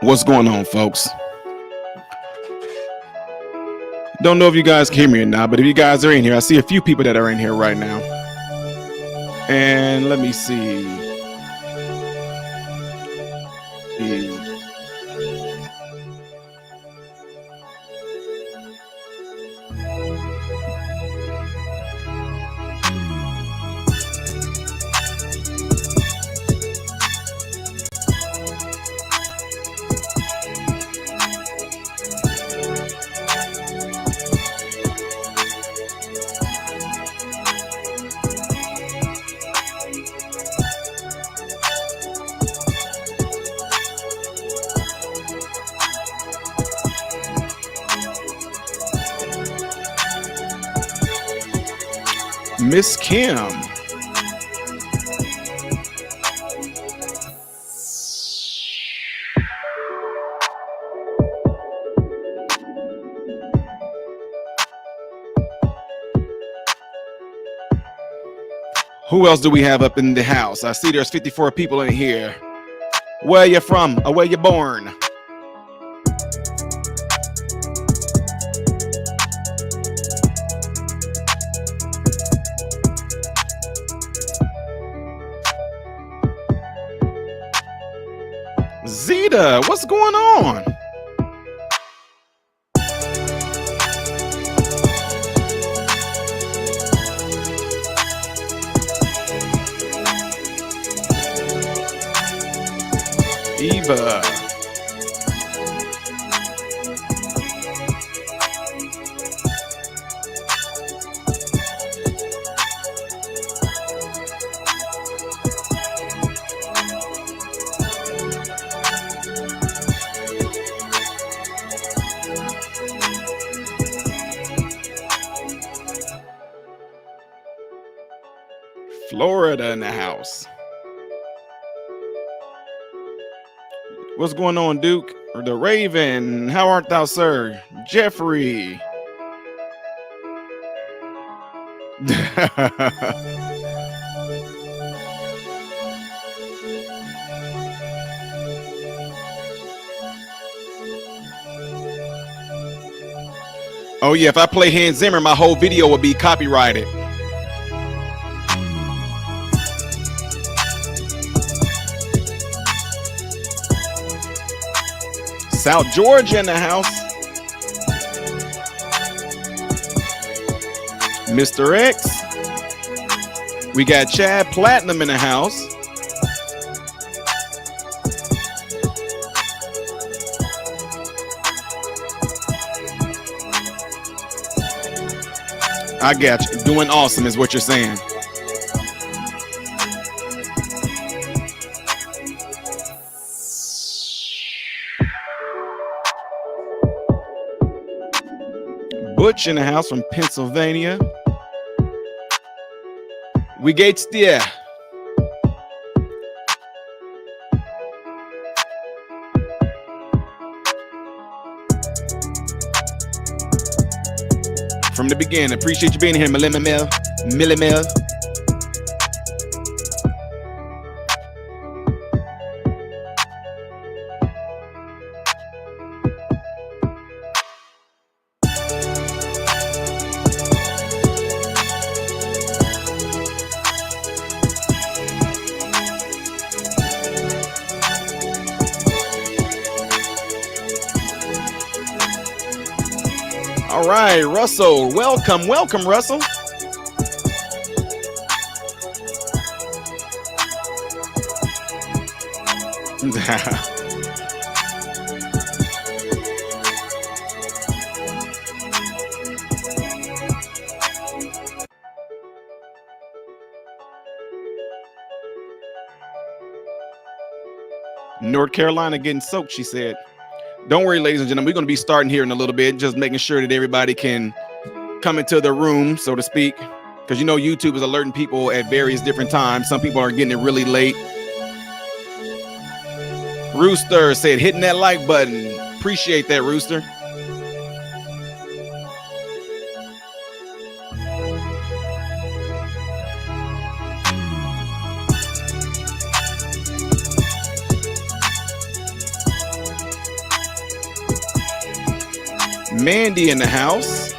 What's going on, folks? Don't know if you guys can hear me or not, but if you guys are in here, I see a few people that are in here right now. And let me see. Miss Kim. Who else do we have up in the house? I see there's 54 people in here. Where you from? Or where you born? Zeta, what's going on? Eva. Florida in the house. What's going on, Duke? Or the Raven? How art thou, sir? Jeffrey. Oh yeah, if I play Hans Zimmer, my whole video would be copyrighted. South Georgia in the house. Mr. X. We got Chad Platinum in the house. I got you. Doing awesome is what you're saying. Butch in the house from Pennsylvania. We geht's dir? From the beginning, appreciate you being here, Millie Mill. All right, Russell, welcome, Russell. North Carolina getting soaked, she said. Don't worry, ladies and gentlemen, we're going to be starting here in a little bit, just making sure that everybody can come into the room, so to speak, because you know YouTube is alerting people at various different times. Some people are getting it really late. Rooster said hitting that like button. Appreciate that, Rooster. Mandy in the house.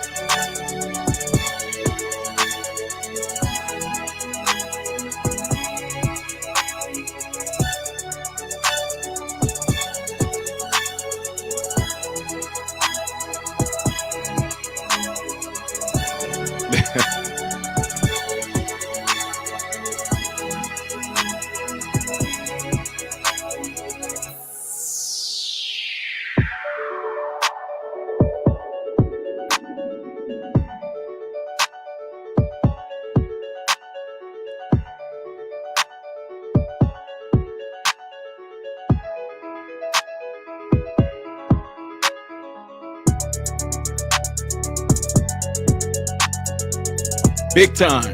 Big time.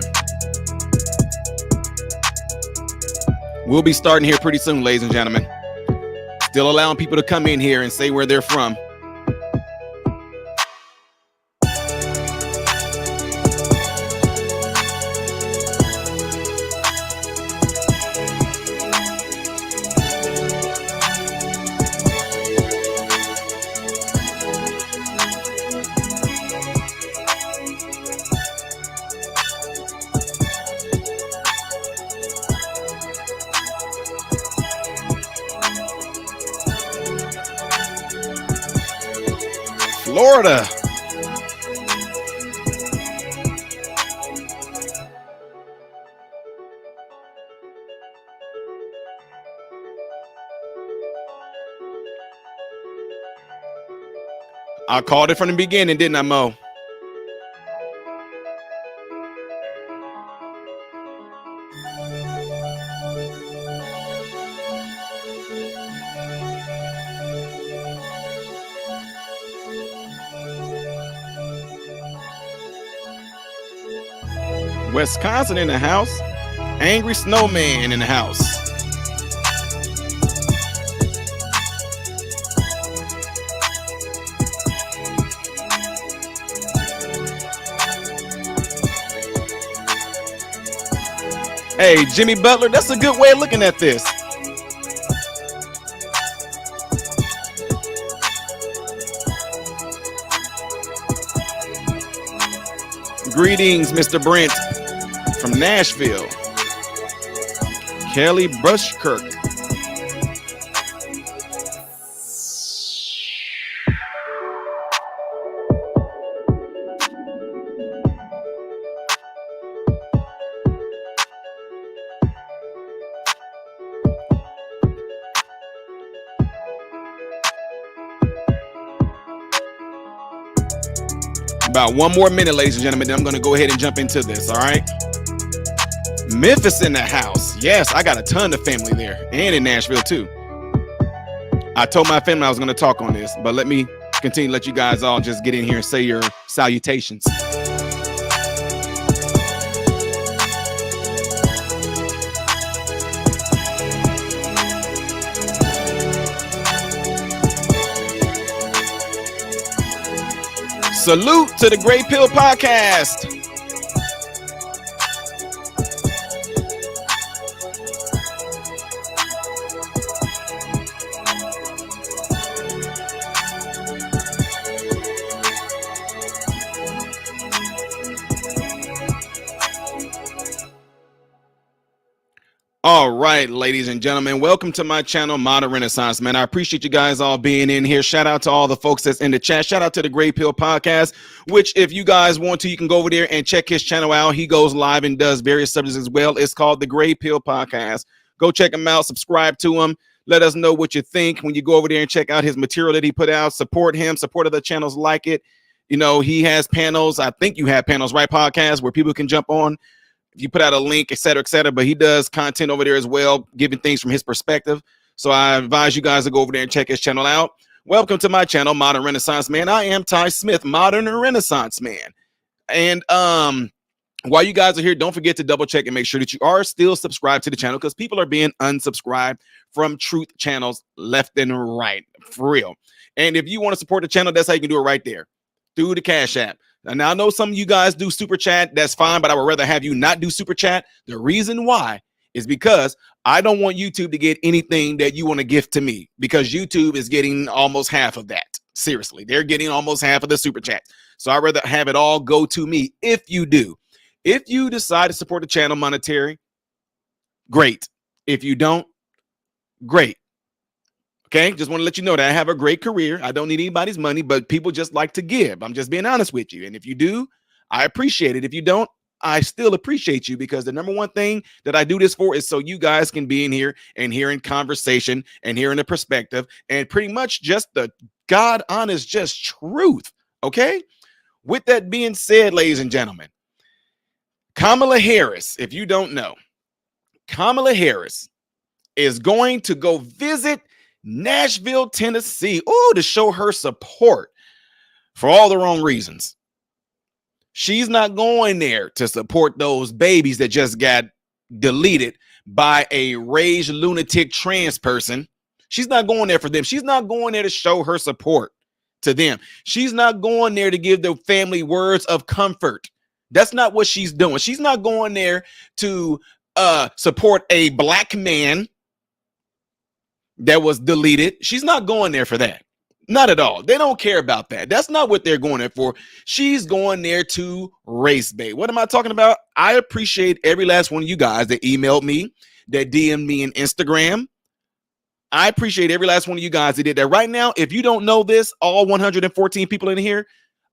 We'll be starting here pretty soon, ladies and gentlemen. Still allowing people to come in here and say where they're from. Florida. I called it from the beginning, didn't I, Mo? Wisconsin in the house. Angry Snowman in the house. Hey, Jimmy Butler, that's a good way of looking at this. Greetings, Mr. Brent from Nashville. Kelly Bushkirk. About one more minute, ladies and gentlemen, then I'm going to go ahead and jump into this, all right? Memphis in the house. Yes, I got a ton of family there and in Nashville, too. I told my family I was going to talk on this, but let me continue to let you guys all just get in here and say your salutations. Salute to the Gray Pill Podcast. All right, ladies and gentlemen, welcome to my channel, Modern Renaissance, man. I appreciate you guys all being in here. Shout out to all the folks that's in the chat. Shout out to the Gray Pill Podcast, which if you guys want to, you can go over there and check his channel out. He goes live and does various subjects as well. It's called the Gray Pill Podcast. Go check him out, subscribe to him. Let us know what you think when you go over there and check out his material that he put out. Support him, support other channels like it. You know, he has panels. I think you have panels, right? Podcasts where people can jump on. If you put out a link, et cetera, but he does content over there as well, giving things from his perspective. So I advise you guys to go over there and check his channel out. Welcome to my channel, Modern Renaissance Man. I am Ty Smith, Modern Renaissance Man. And while you guys are here, don't forget to double check and make sure that you are still subscribed to the channel, because people are being unsubscribed from truth channels left and right, for real. And if you want to support the channel, that's how you can do it right there, through the Cash App. And now I know some of you guys do super chat. That's fine, but I would rather have you not do super chat. The reason why is because I don't want YouTube to get anything that you want to gift to me, because YouTube is getting almost half of that. Seriously, they're getting almost half of the super chat. So I'd rather have it all go to me. If you do, if you decide to support the channel monetary, great. If you don't, great. Okay, just want to let you know that I have a great career. I don't need anybody's money, but people just like to give. I'm just being honest with you. And if you do, I appreciate it. If you don't, I still appreciate you, because the number one thing that I do this for is so you guys can be in here and hearing conversation and hearing the perspective and pretty much just the God honest, just truth. Okay. With that being said, ladies and gentlemen, Kamala Harris, if you don't know, Kamala Harris is going to go visit Nashville, Tennessee, to show her support for all the wrong reasons. She's not going there to support those babies that just got deleted by a rage lunatic trans person. She's not going there for them. She's not going there to show her support to them. She's not going there to give the family words of comfort. That's not what she's doing. She's not going there to support a black man that was deleted. She's not going there for that. Not at all. They don't care about that. That's not what they're going there for. She's going there to race bait. What am I talking about? I appreciate every last one of you guys that emailed me, that DM'd me in Instagram. I appreciate every last one of you guys that did that. Right now, if you don't know this, all 114 people in here,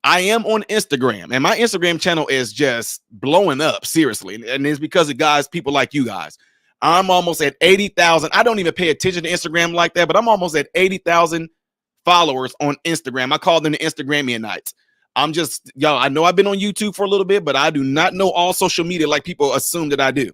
I am on Instagram, and my Instagram channel is just blowing up, seriously. And it's because of guys, people like you guys. I'm almost at 80,000. I don't even pay attention to Instagram like that, but I'm almost at 80,000 followers on Instagram. I call them the Instagramianites. I'm just, y'all, I know I've been on YouTube for a little bit, but I do not know all social media like people assume that I do.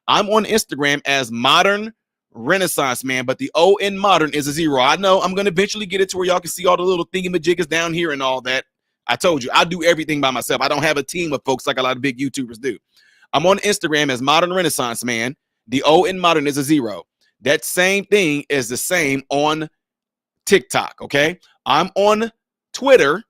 I'm on Instagram as Modern Renaissance Man, but the O in modern is a 0. I know I'm going to eventually get it to where y'all can see all the little thingamajiggas down here and all that. I told you, I do everything by myself. I don't have a team of folks like a lot of big YouTubers do. I'm on Instagram as Modern Renaissance Man. The O in modern is a 0. That same thing is the same on TikTok, okay? I'm on Twitter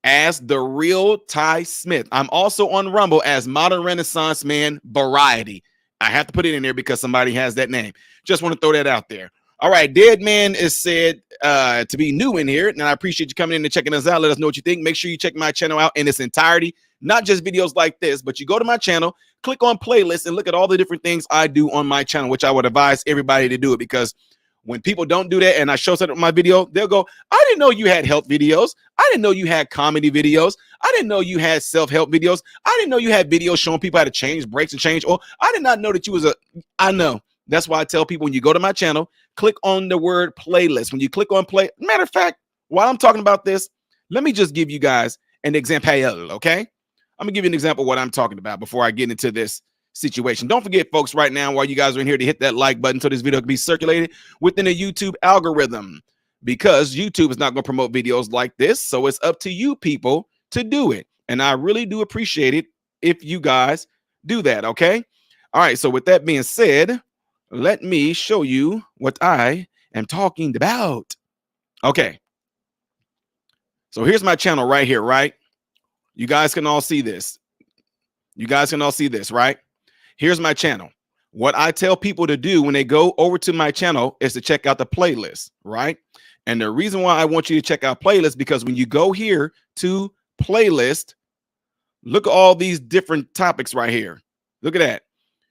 as The Real Ty Smith. I'm also on Rumble as Modern Renaissance Man Variety. I have to put it in there because somebody has that name. Just want to throw that out there. All right, Dead Man is said to be new in here, and I appreciate you coming in and checking us out. Let us know what you think. Make sure you check my channel out in its entirety, not just videos like this, but you go to my channel, click on playlists, and look at all the different things I do on my channel, which I would advise everybody to do it, because when people don't do that and I show something on my video, they'll go, I didn't know you had health videos. I didn't know you had comedy videos. I didn't know you had self-help videos. I didn't know you had videos showing people how to change brakes and change oil. I did not know that you was I know. That's why I tell people, when you go to my channel, click on the word playlist. When you click on play, matter of fact, while I'm talking about this, let me just give you guys an example, okay? I'm gonna give you an example of what I'm talking about before I get into this situation. Don't forget, folks, right now, while you guys are in here, to hit that like button so this video can be circulated within the YouTube algorithm, because YouTube is not going to promote videos like this. So it's up to you people to do it. And I really do appreciate it if you guys do that. Okay. All right. So with that being said, let me show you what I am talking about. Okay. So here's my channel right here, right? You guys can all see this. You guys can all see this, right? Here's my channel. What I tell people to do when they go over to my channel is to check out the playlist, right? And the reason why I want you to check out playlist, because when you go here to playlist, look at all these different topics right here. Look at that.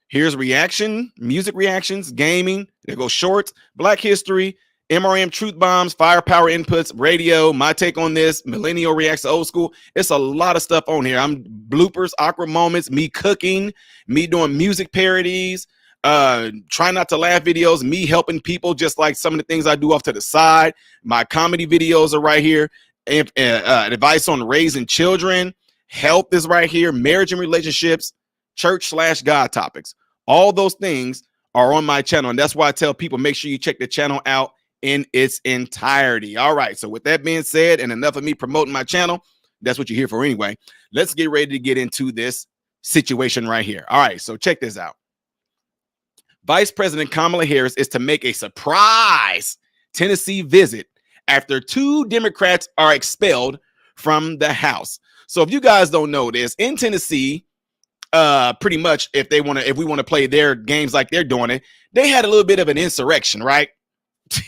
Here's reaction, music reactions, gaming. There go shorts, Black history, MRM truth bombs, firepower inputs, radio, my take on this, millennial reacts to old school. It's a lot of stuff on here. I'm bloopers, awkward moments, me cooking, me doing music parodies, try not to laugh videos, me helping people, just like some of the things I do off to the side. My comedy videos are right here. Advice on raising children, health is right here, marriage and relationships, church/God topics. All those things are on my channel. And that's why I tell people, make sure you check the channel out in its entirety. All right. So with that being said, and enough of me promoting my channel, that's what you're here for anyway. Let's get ready to get into this situation right here. All right. So check this out. Vice President Kamala Harris is to make a surprise Tennessee visit after 2 Democrats are expelled from the House. So if you guys don't know this, in Tennessee, pretty much if we want to play their games like they're doing it, they had a little bit of an insurrection, right?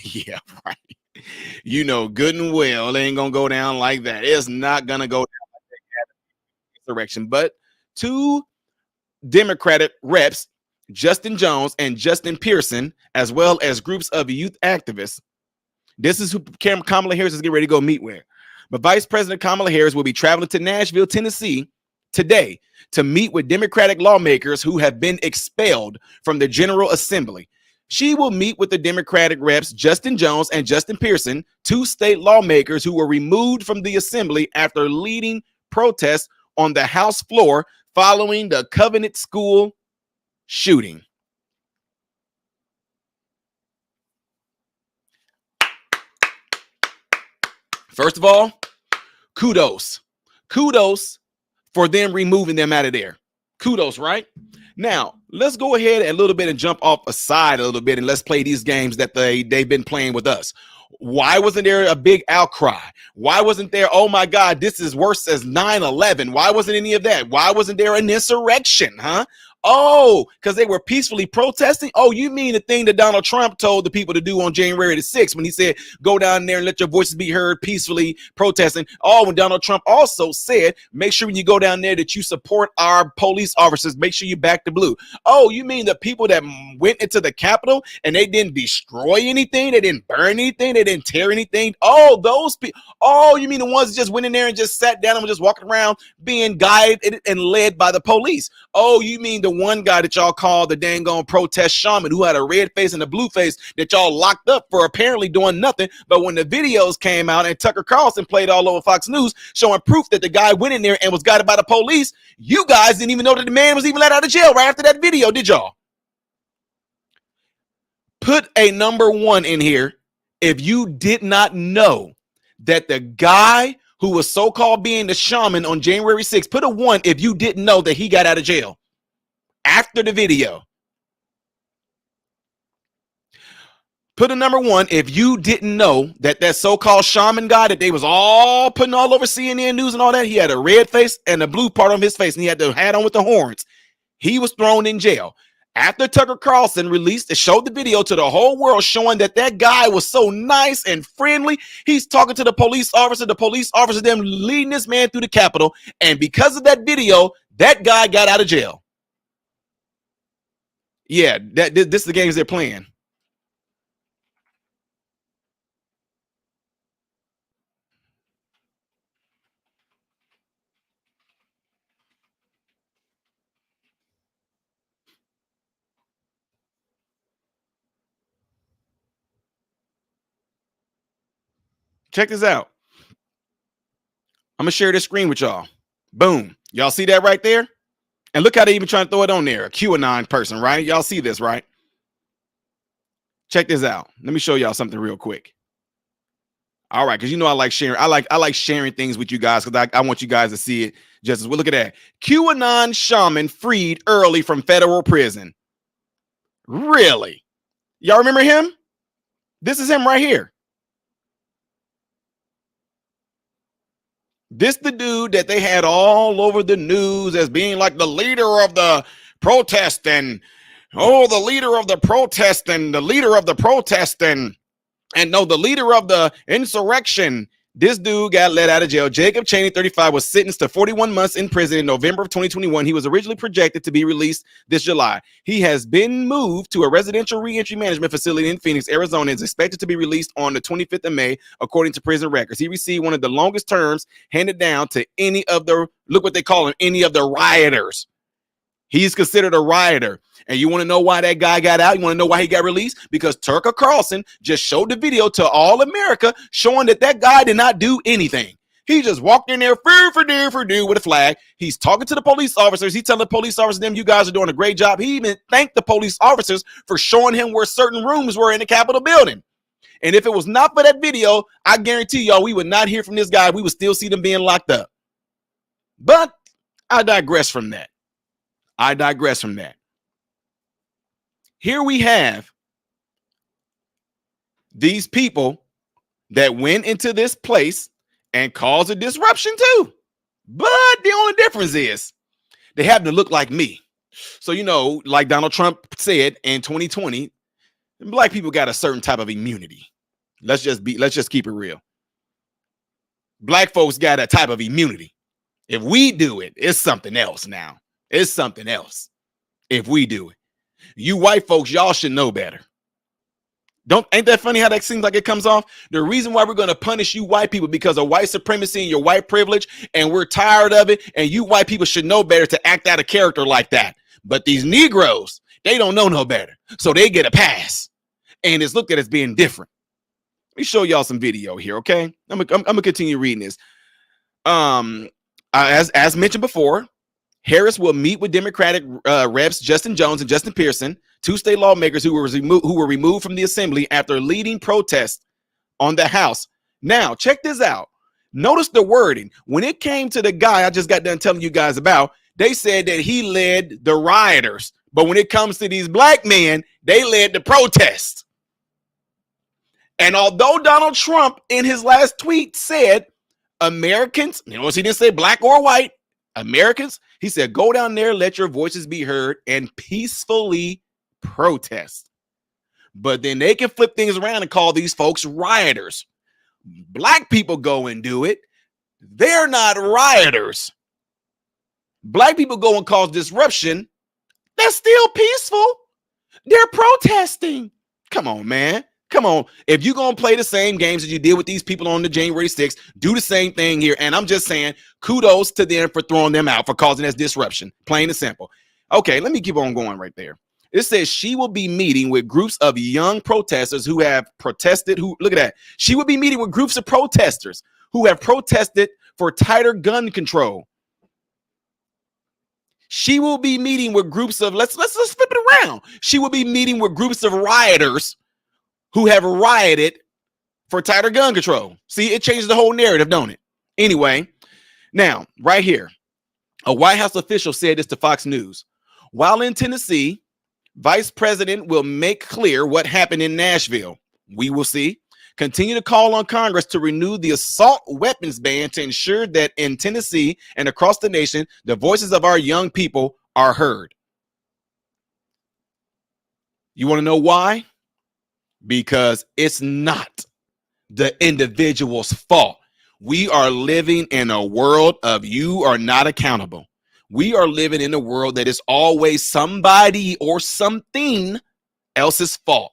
Yeah, right. You know good and well it ain't gonna go down like that. It's not gonna go down insurrection. But two Democratic reps, Justin Jones and Justin Pearson, as well as groups of youth activists. This is who Kamala Harris is getting ready to go meet with. But Vice President Kamala Harris will be traveling to Nashville, Tennessee today to meet with Democratic lawmakers who have been expelled from the General Assembly. She will meet with the Democratic reps Justin Jones and Justin Pearson, two state lawmakers who were removed from the assembly after leading protests on the House floor following the Covenant School shooting. First of all, kudos for them removing them out of there. Kudos, right? Now, let's go ahead a little bit and jump off aside a little bit and let's play these games that they've been playing with us. Why wasn't there a big outcry? Why wasn't there, oh my God, this is worse as 9/11? Why wasn't any of that? Why wasn't there an insurrection, huh? Oh, because they were peacefully protesting? Oh, you mean the thing that Donald Trump told the people to do on January the 6th when he said, go down there and let your voices be heard peacefully protesting. Oh, when Donald Trump also said, make sure when you go down there that you support our police officers, make sure you back the blue. Oh, you mean the people that went into the Capitol and they didn't destroy anything? They didn't burn anything? They didn't tear anything? Oh, those people. Oh, you mean the ones that just went in there and just sat down and were just walking around being guided and led by the police? Oh, you mean the one guy that y'all call the dang on protest shaman who had a red face and a blue face that y'all locked up for apparently doing nothing? But when the videos came out and Tucker Carlson played all over Fox News showing proof that the guy went in there and was guided by the police, you guys didn't even know that the man was even let out of jail right after that video, did y'all? Put a number 1 in here if you did not know that the guy who was so-called being the shaman on January 6th, put a 1 if you didn't know that he got out of jail after the video. Put a number 1 if you didn't know that that so-called shaman guy that they was all putting all over CNN News and all that, he had a red face and a blue part on his face and he had the hat on with the horns. He was thrown in jail. After Tucker Carlson released and showed the video to the whole world showing that that guy was so nice and friendly, he's talking to the police officer them leading this man through the Capitol. And because of that video, that guy got out of jail. Yeah, this is the games they're playing. Check this out. I'm going to share this screen with y'all. Boom. Y'all see that right there? And look how they even trying to throw it on there. A QAnon person, right? Y'all see this, right? Check this out. Let me show y'all something real quick. All right, because you know I like sharing. I like sharing things with you guys because I want you guys to see it just as well. Look at that. QAnon shaman freed early from federal prison. Really? Y'all remember him? This is him right here. This the dude that they had all over the news as being like the leader of the protest and the leader of the protest and the leader of the protest and no, the leader of the insurrection. This dude got let out of jail. Jacob Chaney, 35, was sentenced to 41 months in prison in November of 2021. He was originally projected to be released this July. He has been moved to a residential reentry management facility in Phoenix, Arizona, and is expected to be released on the 25th of May, according to prison records. He received one of the longest terms handed down to any of the, look what they call him, any of the rioters. He's considered a rioter. And you want to know why that guy got out? You want to know why he got released? Because Tucker Carlson just showed the video to all America showing that that guy did not do anything. He just walked in there with a flag. He's talking to the police officers. He's telling the police officers, them, you guys are doing a great job. He even thanked the police officers for showing him where certain rooms were in the Capitol building. And if it was not for that video, I guarantee y'all we would not hear from this guy. We would still see them being locked up. But I digress from that. Here we have these people that went into this place and caused a disruption too. But the only difference is they happen to look like me. So, you know, like Donald Trump said in 2020, black people got a certain type of immunity. Let's just keep it real. Black folks got a type of immunity. If we do it, it's something else now. It's something else. If we do it. You white folks, y'all should know better. Ain't that funny how that seems like it comes off? The reason why we're going to punish you white people because of white supremacy and your white privilege, and we're tired of it, and you white people should know better to act out of character like that. But these Negroes, they don't know no better. So they get a pass. And it's looked at as being different. Let me show y'all some video here, okay? I'm gonna continue reading this. As mentioned before, Harris will meet with Democratic reps Justin Jones and Justin Pearson, two state lawmakers who were removed from the assembly after leading protests on the House. Now, check this out. Notice the wording. When it came to the guy I just got done telling you guys about, they said that he led the rioters. But when it comes to these black men, they led the protests. And although Donald Trump in his last tweet said Americans, he didn't say black or white, Americans, he said, go down there, let your voices be heard, and peacefully protest. But then they can flip things around and call these folks rioters. Black people go and do it. They're not rioters. Black people go and cause disruption. They're still peaceful. They're protesting. Come on, man. Come on. If you're going to play the same games that you did with these people on the January 6th, do the same thing here. And I'm just saying, kudos to them for throwing them out, for causing this disruption. Plain and simple. Okay, let me keep on going right there. It says she will be meeting with groups of young protesters who have protested. Look at that. She will be meeting with groups of protesters who have protested for tighter gun control. She will be meeting with groups of, let's flip it around. She will be meeting with groups of rioters who have rioted for tighter gun control. See, it changes the whole narrative, don't it? Anyway, now, right here, a White House official said this to Fox News. While in Tennessee, Vice President will make clear what happened in Nashville. We will see. Continue to call on Congress to renew the assault weapons ban to ensure that in Tennessee and across the nation, the voices of our young people are heard. You want to know why? Because it's not the individual's fault. We are living in a world of you are not accountable. We are living in a world that is always somebody or something else's fault.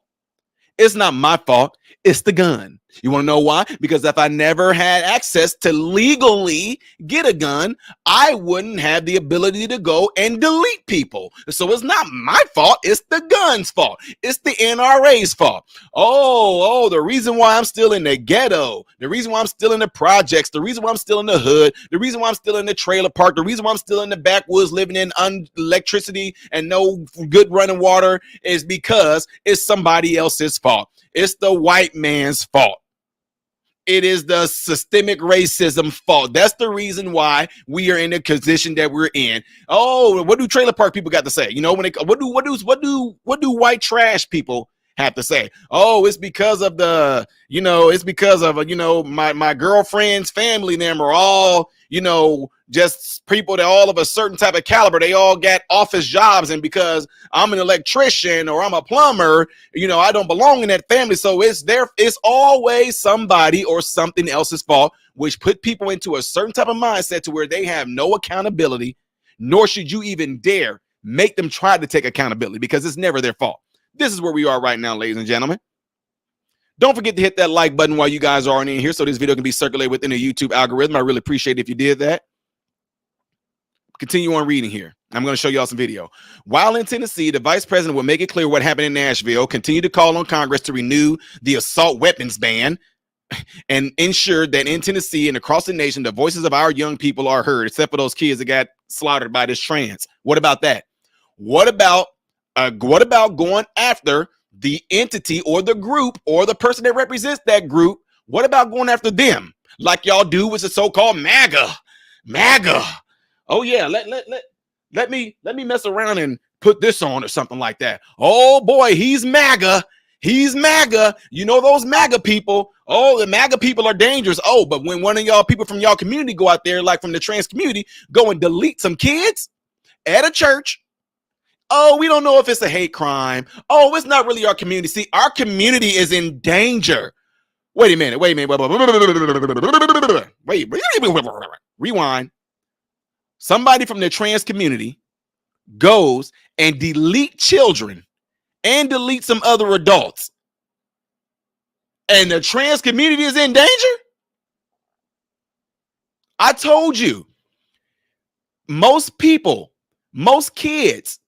It's not my fault. It's the gun. You want to know why? Because if I never had access to legally get a gun, I wouldn't have the ability to go and delete people. So it's not my fault. It's the gun's fault. It's the NRA's fault. Oh, the reason why I'm still in the ghetto, the reason why I'm still in the projects, the reason why I'm still in the hood, the reason why I'm still in the trailer park, the reason why I'm still in the backwoods living in electricity and no good running water is because it's somebody else's fault. It's the white man's fault. It is the systemic racism fault. That's the reason why we are in the position that we're in. Oh, what do trailer park people got to say? You know, what do white trash people have to say? Oh, it's because of my girlfriend's family. Them are all, just people that all of a certain type of caliber. They all got office jobs, and because I'm an electrician or I'm a plumber, I don't belong in that family. So it's always somebody or something else's fault, which put people into a certain type of mindset to where they have no accountability, nor should you even dare make them try to take accountability because it's never their fault. This is where we are right now, ladies and gentlemen. Don't forget to hit that like button while you guys are in here so this video can be circulated within the YouTube algorithm. I really appreciate it if you did that. Continue on reading here. I'm going to show y'all some video. While in Tennessee, the vice president will make it clear what happened in Nashville, continue to call on Congress to renew the assault weapons ban, and ensure that in Tennessee and across the nation, the voices of our young people are heard, except for those kids that got slaughtered by this trans. What about that? What about going after the entity or the group or the person that represents that group? What about going after them like y'all do with the so-called MAGA? Oh yeah, let me mess around and put this on or something like that. Oh boy, he's MAGA. He's MAGA. You know those MAGA people. Oh, the MAGA people are dangerous. Oh, but when one of y'all people from y'all community go out there, like from the trans community, go and delete some kids at a church. Oh, we don't know if it's a hate crime. Oh, it's not really our community. See, our community is in danger. Wait a minute. Wait. Rewind. Somebody from the trans community goes and delete children and delete some other adults. And the trans community is in danger? I told you, most people, most kids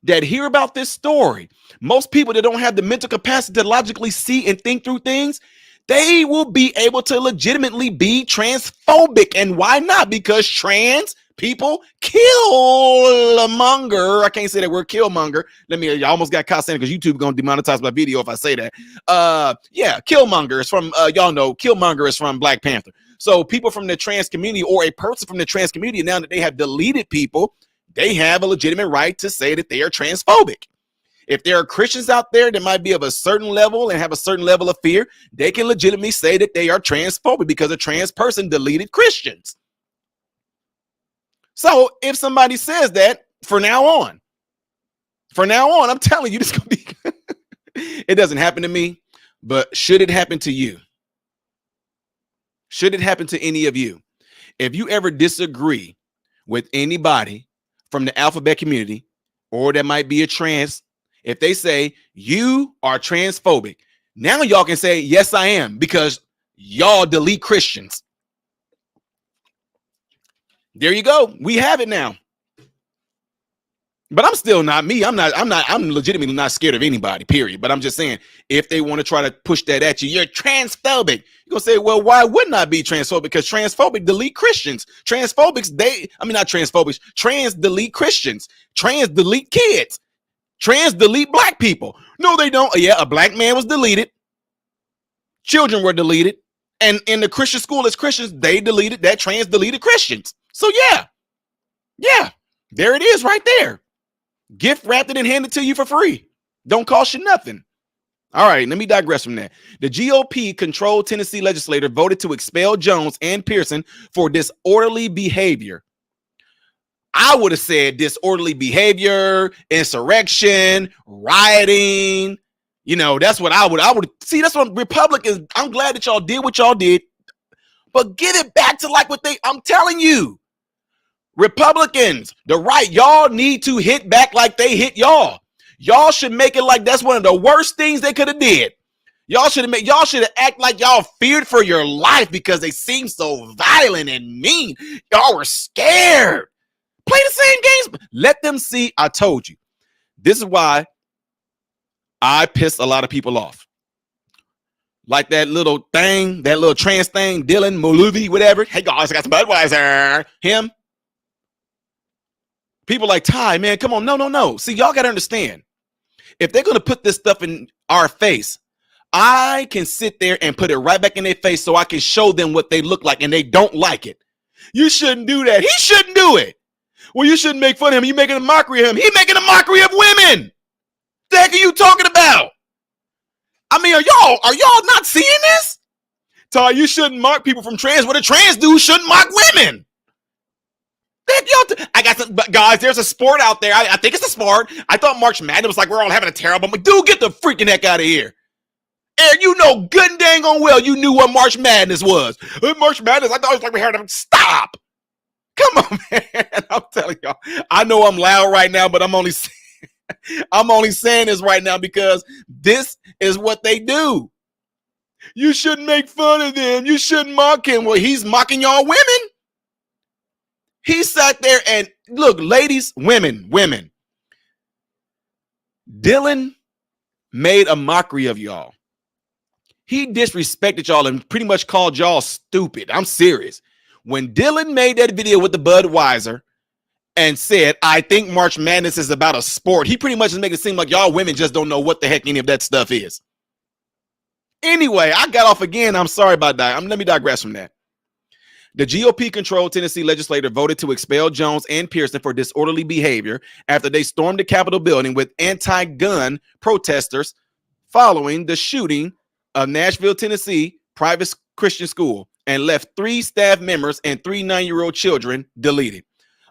that hear about this story, most people that don't have the mental capacity to logically see and think through things, they will be able to legitimately be transphobic. And why not? Because trans people killmonger. I can't say that word, killmonger. I almost got caught saying it because YouTube gonna demonetize my video if I say that. Yeah, killmonger is from y'all know killmonger is from Black Panther. So people from the trans community, or a person from the trans community, now that they have deleted people, they have a legitimate right to say that they are transphobic. If there are Christians out there that might be of a certain level and have a certain level of fear, they can legitimately say that they are transphobic because a trans person deleted Christians. So if somebody says that, from now on, I'm telling you, this is gonna be it doesn't happen to me, but should it happen to you? Should it happen to any of you? If you ever disagree with anybody from the alphabet community, or that might be a trans, if they say you are transphobic, now y'all can say, yes, I am, because y'all delete Christians. There you go. We have it now. But I'm still not me. I'm legitimately not scared of anybody, period. But I'm just saying, if they want to try to push that at you, you're transphobic. You're going to say, well, why wouldn't I be transphobic? Because transphobic delete Christians. Trans delete Christians. Trans delete kids. Trans delete black people. No, they don't. Yeah, a black man was deleted. Children were deleted. And in the Christian school as Christians, they deleted that. Trans deleted Christians. So yeah, there it is right there. Gift wrapped it and handed to you for free. Don't cost you nothing. All right, let me digress from that. The GOP-controlled Tennessee legislature voted to expel Jones and Pearson for disorderly behavior. I would have said disorderly behavior, insurrection, rioting. You know, that's what I would see. That's what Republicans, I'm glad that y'all did what y'all did, but get it back to like what I'm telling you. Republicans, the right, y'all need to hit back like they hit y'all. Y'all should make it like that's one of the worst things they could have did. Y'all should have act like y'all feared for your life because they seem so violent and mean. Y'all were scared. Play the same games. Let them see. I told you. This is why I pissed a lot of people off. Like that little thing, that little trans thing, Dylan Muluvi, whatever. Hey guys, I got some Budweiser. Him. People like, Ty, man, come on. No. See, y'all got to understand. If they're going to put this stuff in our face, I can sit there and put it right back in their face so I can show them what they look like and they don't like it. You shouldn't do that. He shouldn't do it. Well, you shouldn't make fun of him. You're making a mockery of him. He's making a mockery of women. The heck are you talking about? I mean, are y'all not seeing this? Ty, you shouldn't mock people from trans. What a trans dude shouldn't mock women. I got some, guys, there's a sport out there. I think it's a sport. I thought March Madness was like we're all having a terrible. I'm like, dude, get the freaking heck out of here. And you know good and dang on well you knew what March Madness was. March Madness, I thought it was like we heard them. Stop. Come on, man. I'm telling y'all. I know I'm loud right now, but I'm only saying this right now because this is what they do. You shouldn't make fun of them. You shouldn't mock him. Well, he's mocking y'all women. He sat there and look, ladies, women. Dylan made a mockery of y'all. He disrespected y'all and pretty much called y'all stupid. I'm serious. When Dylan made that video with the Budweiser and said, I think March Madness is about a sport, he pretty much is making it seem like y'all women just don't know what the heck any of that stuff is. Anyway, I got off again. I'm sorry about that. Let me digress from that. The GOP-controlled Tennessee legislature voted to expel Jones and Pearson for disorderly behavior after they stormed the Capitol building with anti-gun protesters following the shooting of Nashville, Tennessee private Christian school and left 3 staff members and 3 9-year-old children deleted.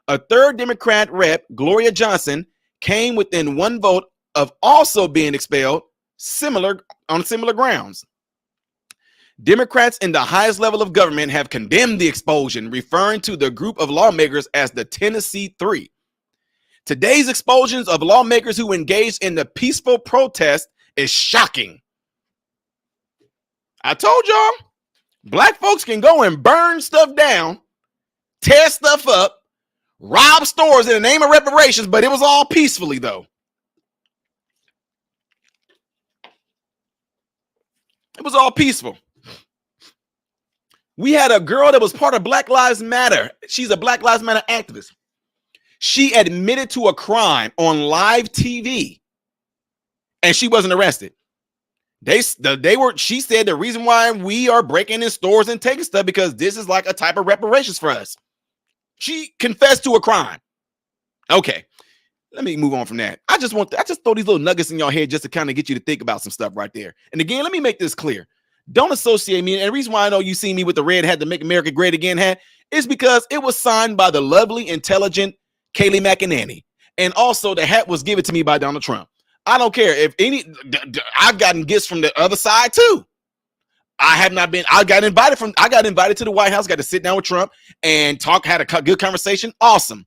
A third Democrat rep, Gloria Johnson, came within 1 vote of also being expelled on similar grounds. Democrats in the highest level of government have condemned the expulsion, referring to the group of lawmakers as the Tennessee Three. Today's expulsions of lawmakers who engaged in the peaceful protest is shocking. I told y'all, black folks can go and burn stuff down, tear stuff up, rob stores in the name of reparations, but it was all peacefully, though. It was all peaceful. We had a girl that was part of Black Lives Matter. She's a Black Lives Matter activist. She admitted to a crime on live TV, and she wasn't arrested. She said the reason why we are breaking in stores and taking stuff because this is like a type of reparations for us. She confessed to a crime. Okay, let me move on from that. I just throw these little nuggets in your head just to kind of get you to think about some stuff right there. And again, let me make this clear. Don't associate me. And the reason why I know you see me with the red hat, the Make America Great Again hat, is because it was signed by the lovely, intelligent Kayleigh McEnany. And also the hat was given to me by Donald Trump. I don't care if I've gotten gifts from the other side too. I got invited to the White House, got to sit down with Trump and talk, had a good conversation. Awesome.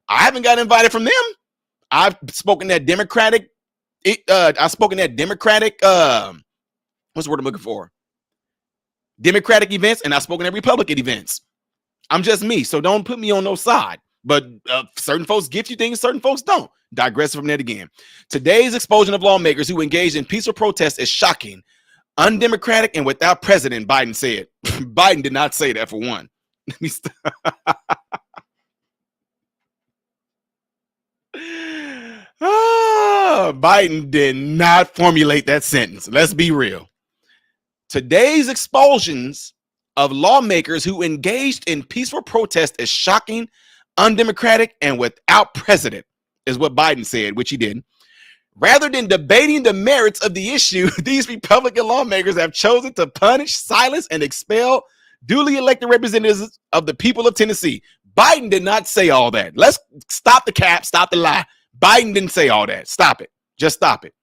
I haven't got invited from them. I've spoken at Democratic, what's the word I'm looking for? Democratic events, and I've spoken at Republican events. I'm just me, so don't put me on no side. But certain folks gift you things, certain folks don't. Digress from that again. Today's expulsion of lawmakers who engaged in peaceful protests is shocking, undemocratic, and without precedent, Biden said. Biden did not say that for one. Let me stop. Biden did not formulate that sentence. Let's be real. Today's expulsions of lawmakers who engaged in peaceful protest is shocking, undemocratic, and without precedent, is what Biden said, which he didn't. Rather than debating the merits of the issue, these Republican lawmakers have chosen to punish, silence, and expel duly elected representatives of the people of Tennessee. Biden did not say all that. Let's stop the cap, stop the lie. Biden didn't say all that. Stop it. Just stop it.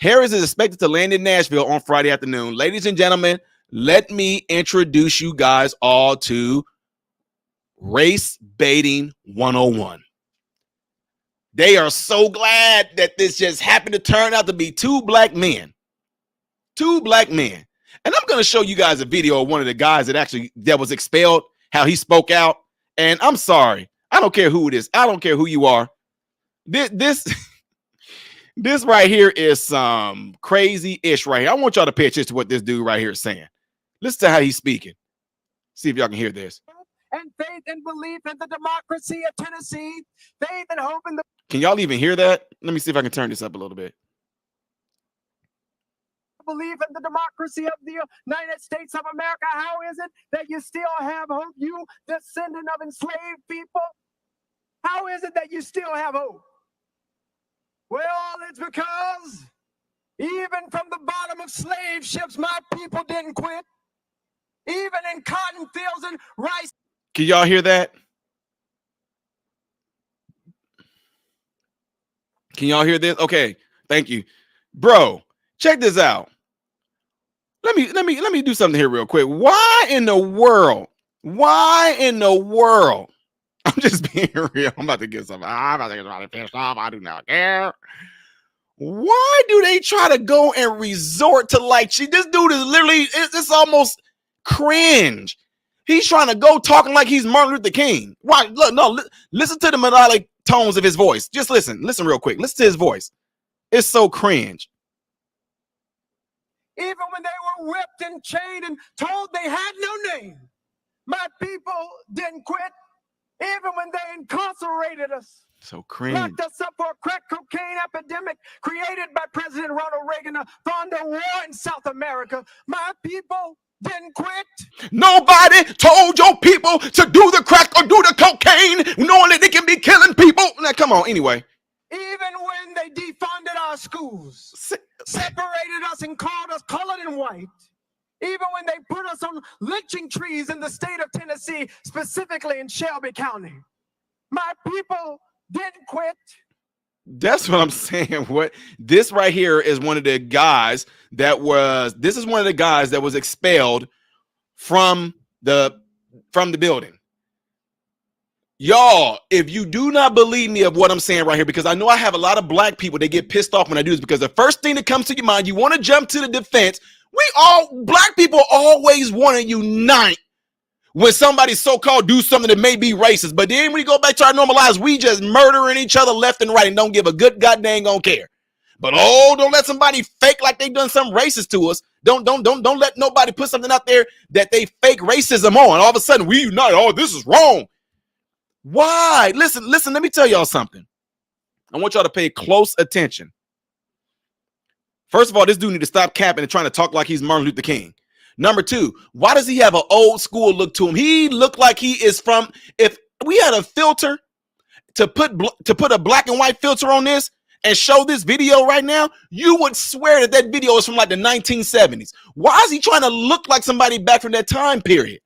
Harris is expected to land in Nashville on Friday afternoon. Ladies and gentlemen, let me introduce you guys all to Race Baiting 101. They are so glad that this just happened to turn out to be two black men. Two black men. And I'm going to show you guys a video of one of the guys that was expelled, how he spoke out. And I'm sorry. I don't care who it is. I don't care who you are. This right here is some crazy-ish right here. I want y'all to pay attention to what this dude right here is saying. Listen to how he's speaking. See if y'all can hear this. And faith and belief in the democracy of Tennessee. Faith and hope in the... Can y'all even hear that? Let me see if I can turn this up a little bit. Believe in the democracy of the United States of America. How is it that you still have hope, you descendant of enslaved people? How is it that you still have hope? Well, it's because even from the bottom of slave ships, my people didn't quit. Even in cotton fields and rice. Can y'all hear that? Can y'all hear this? Okay, thank you. Bro, check this out. Let me do something here real quick. Why in the world? I'm just being real. I'm about to get something. I'm about to get somebody pissed off. I do not care. Why do they try to go and resort to this dude is literally, it's almost cringe. He's trying to go talking like he's Martin Luther King. Why? Look, no, listen to the melodic tones of his voice. Just listen real quick. Listen to his voice. It's so cringe. Even when they were whipped and chained and told they had no name, my people didn't quit. Even when they incarcerated us, so cringe, locked us up for a crack cocaine epidemic created by President Ronald Reagan to fund a war in South America, my people didn't quit. Nobody told your people to do the crack or do the cocaine, knowing that they can be killing people. Now, come on, anyway. Even when they defunded our schools, separated us and called us colored and white, even when they put us on lynching trees in the state of Tennessee, specifically in Shelby County, my people didn't quit. That's what I'm saying. What this right here is one of the guys this is one of the guys that was expelled from the building. Y'all, if you do not believe me of what I'm saying right here, because I know I have a lot of black people, they get pissed off when I do this, because the first thing that comes to your mind, you want to jump to the defense. Black people always want to unite when somebody so-called do something that may be racist. But then when we go back to our normal lives, we just murdering each other left and right and don't give a good goddamn gonna care. But don't let somebody fake like they done something racist to us. Don't let nobody put something out there that they fake racism on. All of a sudden we unite. Oh, this is wrong. Why? Listen, let me tell y'all something. I want y'all to pay close attention. First of all, this dude need to stop capping and trying to talk like he's Martin Luther King. Number two, why does he have an old school look to him? He looked like he is from, if we had a filter to put a black and white filter on this and show this video right now, you would swear that video is from like the 1970s. Why is he trying to look like somebody back from that time period?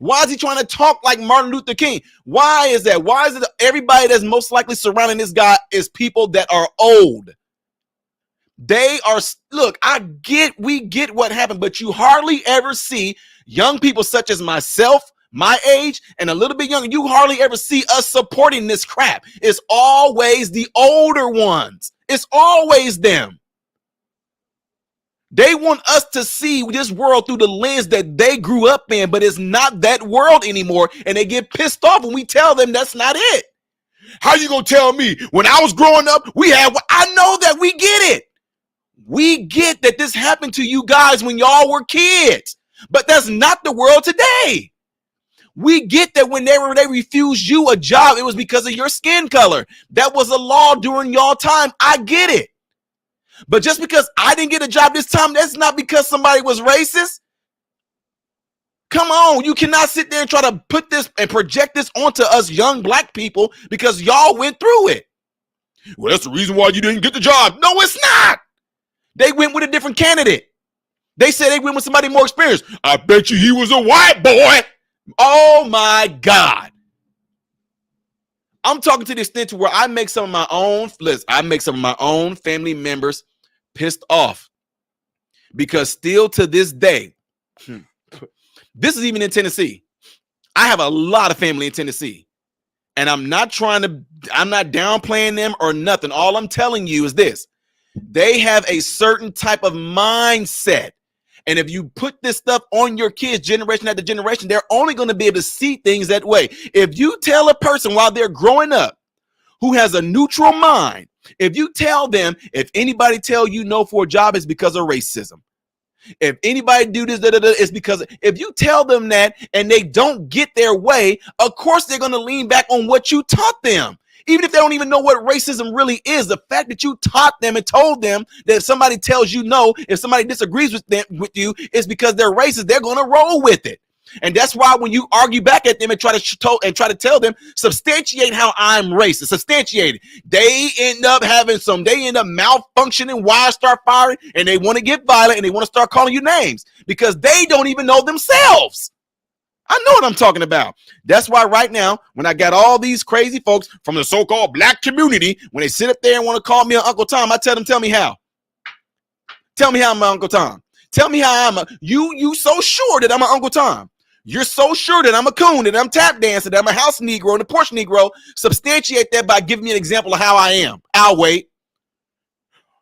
Why is he trying to talk like Martin Luther King? Why is that? Why is it everybody that's most likely surrounding this guy is people that are old? They are, look, we get what happened, but you hardly ever see young people such as myself, my age, and a little bit younger. You hardly ever see us supporting this crap. It's always the older ones. It's always them. They want us to see this world through the lens that they grew up in, but it's not that world anymore. And they get pissed off when we tell them that's not it. How you gonna tell me when I was growing up, I know that we get it. We get that this happened to you guys when y'all were kids, but that's not the world today. We get that whenever they refused you a job, it was because of your skin color. That was a law during y'all time. I get it. But just because I didn't get a job this time, that's not because somebody was racist. Come on, you cannot sit there and try to put this and project this onto us young black people because y'all went through it. Well, that's the reason why you didn't get the job. No, it's not. They went with a different candidate. They said they went with somebody more experienced. I bet you he was a white boy. Oh my God. I'm talking to the extent to where I make some of my own family members pissed off because still to this day, this is even in Tennessee. I have a lot of family in Tennessee, and I'm not downplaying them or nothing. All I'm telling you is this: they have a certain type of mindset. And if you put this stuff on your kids generation after generation, they're only going to be able to see things that way. If you tell a person while they're growing up who has a neutral mind, if you tell them, if anybody tell you no for a job, it's because of racism. If anybody do this, it's because if you tell them that and they don't get their way, of course they're going to lean back on what you taught them. Even if they don't even know what racism really is, the fact that you taught them and told them that if somebody tells you no, if somebody disagrees with you, it's because they're racist, they're going to roll with it. And that's why when you argue back at them and try to tell them, substantiate how I'm racist, substantiate it. They end up malfunctioning, wires start firing, and they want to get violent and they want to start calling you names because they don't even know themselves. I know what I'm talking about. That's why right now, when I got all these crazy folks from the so-called black community, when they sit up there and want to call me Uncle Tom, I tell them, tell me how. Tell me how I'm Uncle Tom. Tell me how you so sure that I'm an Uncle Tom. You're so sure that I'm a coon, that I'm tap dancing, that I'm a house Negro and a Porsche Negro. Substantiate that by giving me an example of how I am. I'll wait.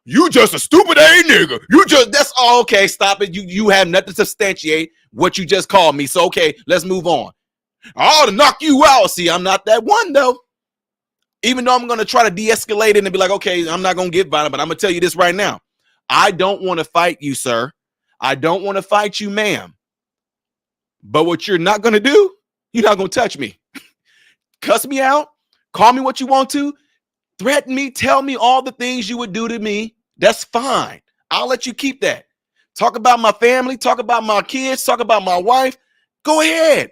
You just a stupid A nigga. That's all. Okay, stop it. You have nothing to substantiate what you just called me. So, okay, let's move on. I ought to knock you out. See, I'm not that one, though. Even though I'm going to try to de-escalate it and be like, okay, I'm not going to get violent, but I'm going to tell you this right now. I don't want to fight you, sir. I don't want to fight you, ma'am. But what you're not going to do, you're not going to touch me. Cuss me out. Call me what you want to. Threaten me. Tell me all the things you would do to me. That's fine. I'll let you keep that. Talk about my family. Talk about my kids. Talk about my wife. Go ahead.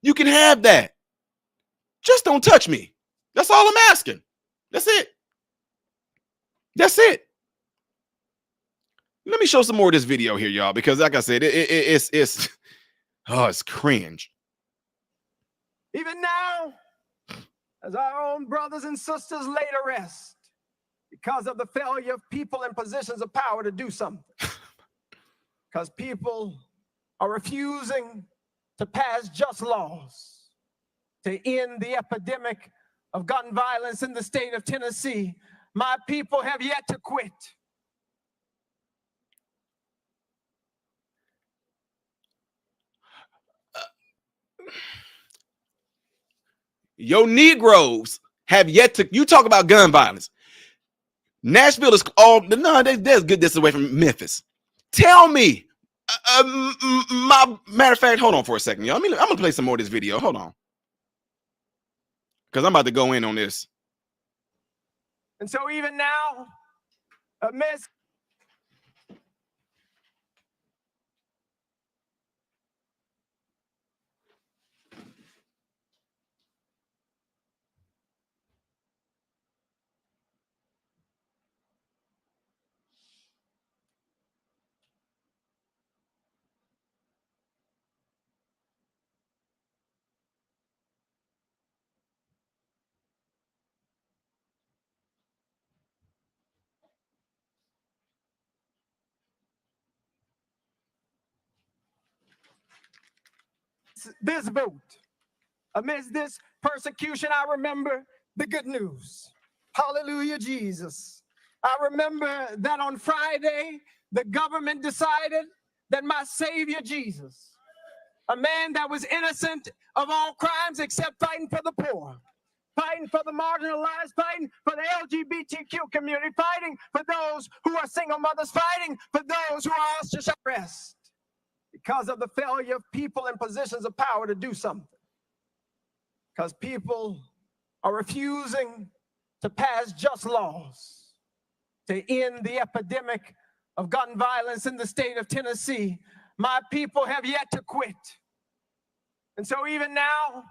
You can have that. Just don't touch me. That's all I'm asking. That's it. That's it. Let me show some more of this video here, y'all, because like I said, it's cringe. Even now, as our own brothers and sisters lay to rest, Because of the failure of people in positions of power to do something. Because people are refusing to pass just laws to end the epidemic of gun violence in the state of Tennessee. My people have yet to quit. Your Negroes have yet to. You talk about gun violence. Nashville is all no. There's good distance away from Memphis. Tell me, my matter of fact, hold on for a second, y'all. I'm gonna play some more of this video. Hold on, because I'm about to go in on this. And so even now, amidst this vote, amidst this persecution, I remember the good news. Hallelujah, Jesus. I remember that on Friday, the government decided that my Savior Jesus, a man that was innocent of all crimes except fighting for the poor, fighting for the marginalized, fighting for the LGBTQ community, fighting for those who are single mothers, fighting for those who are ostracized, oppressed, because of the failure of people in positions of power to do something. Because people are refusing to pass just laws to end the epidemic of gun violence in the state of Tennessee. My people have yet to quit. And so even now,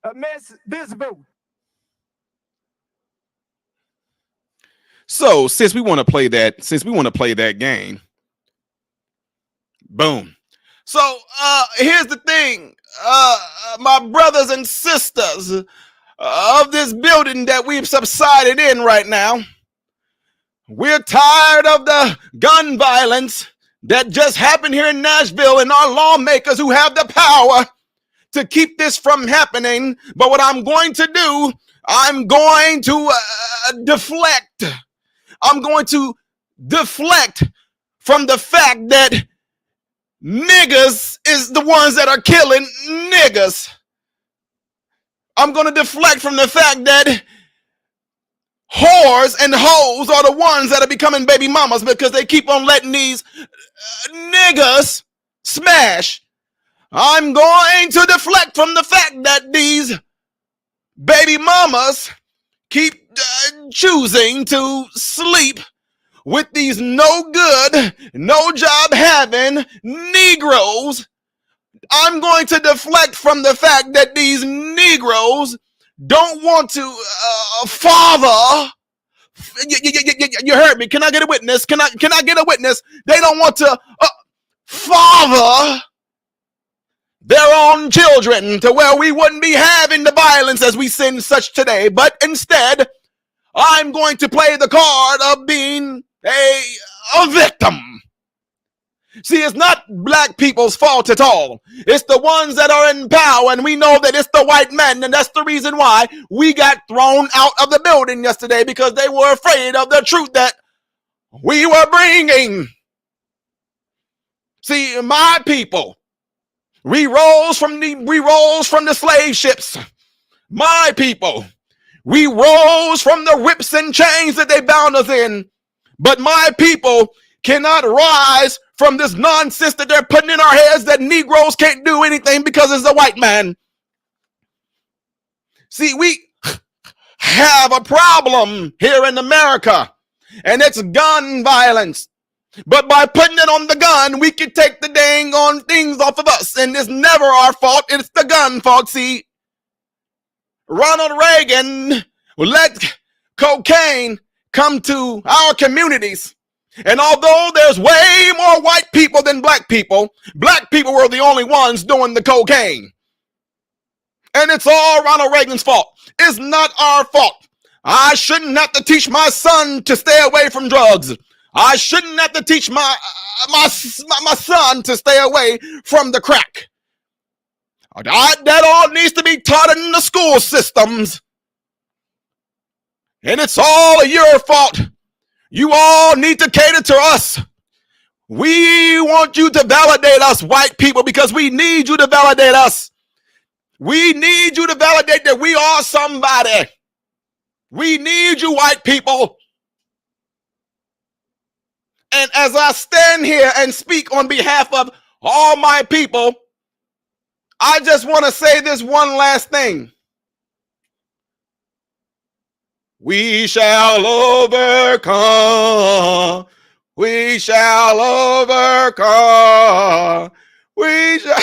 amidst this vote. So since we want to play that game, boom. So here's the thing, my brothers and sisters of this building that we've subsided in right now, we're tired of the gun violence that just happened here in Nashville and our lawmakers who have the power to keep this from happening. But what I'm going to do, I'm going to deflect. I'm going to deflect from the fact that niggas is the ones that are killing niggas. I'm going to deflect from the fact that whores and hoes are the ones that are becoming baby mamas because they keep on letting these niggas smash. I'm going to deflect from the fact that these baby mamas keep choosing to sleep with these no good, no job having Negroes. I'm going to deflect from the fact that these Negroes don't want to father. You heard me. Can I get a witness? Can I get a witness? They don't want to father their own children to where we wouldn't be having the violence as we seen such today. But instead, I'm going to play the card of being a victim. See, it's not black people's fault at all. It's the ones that are in power, and we know that it's the white men, and that's the reason why we got thrown out of the building yesterday, because they were afraid of the truth that we were bringing. See, my people, we rose from the slave ships. My people, we rose from the whips and chains that they bound us in. But my people cannot rise from this nonsense that they're putting in our heads that Negroes can't do anything because it's the white man. See, we have a problem here in America, and it's gun violence. But by putting it on the gun, we can take the dang on things off of us, and it's never our fault. It's the gun fault. See, Ronald Reagan let cocaine come to our communities. And although there's way more white people than black people were the only ones doing the cocaine. And it's all Ronald Reagan's fault. It's not our fault. I shouldn't have to teach my son to stay away from drugs. I shouldn't have to teach my son to stay away from the crack. That all needs to be taught in the school systems. And it's all your fault. You all need to cater to us. We want you to validate us, white people, because we need you to validate us. We need you to validate that we are somebody. We need you, white people. And as I stand here and speak on behalf of all my people, I just want to say this one last thing. We shall overcome. We shall overcome. We shall.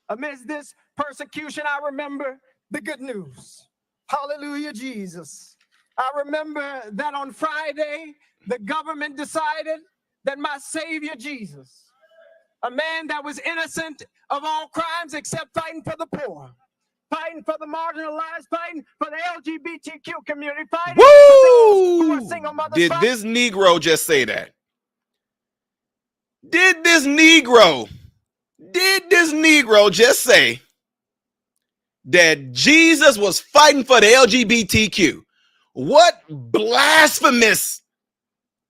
Amidst this persecution, I remember the good news. Hallelujah, Jesus. I remember that on Friday, the government decided that my Savior Jesus, a man that was innocent of all crimes except fighting for the poor, fighting for the marginalized, fighting for the LGBTQ community, fighting for those who are single mothers. Did this Negro just say that? Did this Negro just say that Jesus was fighting for the LGBTQ? What blasphemous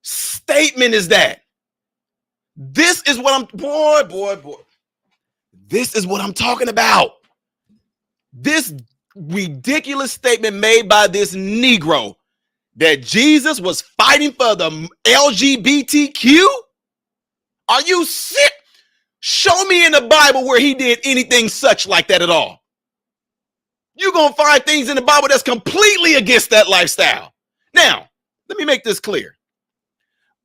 statement is that? This is what I'm, boy. This is what I'm talking about. This ridiculous statement made by this Negro that Jesus was fighting for the LGBTQ? Are you sick? Show me in the Bible where he did anything such like that at all. You're going to find things in the Bible that's completely against that lifestyle. Now, let me make this clear.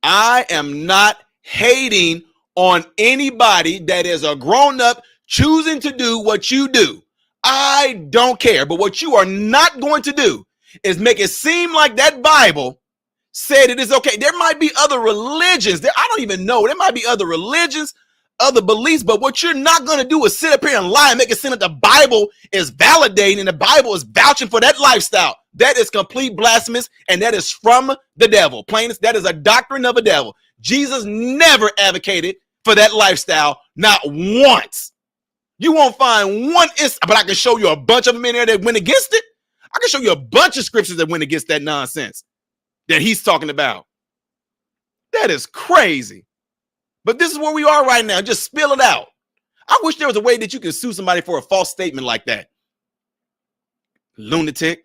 I am not hating on anybody that is a grown-up choosing to do what you do. I don't care. But what you are not going to do is make it seem like that Bible said it is okay. There might be other religions. I don't even know. There might be other religions, other beliefs, but what you're not going to do is sit up here and lie and make it seem like the Bible is validating and the Bible is vouching for that lifestyle. That is complete blasphemous, and that is from the devil. Plainest, that is a doctrine of a devil. Jesus never advocated for that lifestyle, not once. You won't find one but I can show you a bunch of them in there that went against it. I can show you a bunch of scriptures that went against that nonsense that he's talking about. That is crazy. But this is where we are right now. Just spill it out. I wish there was a way that you could sue somebody for a false statement like that. Lunatic.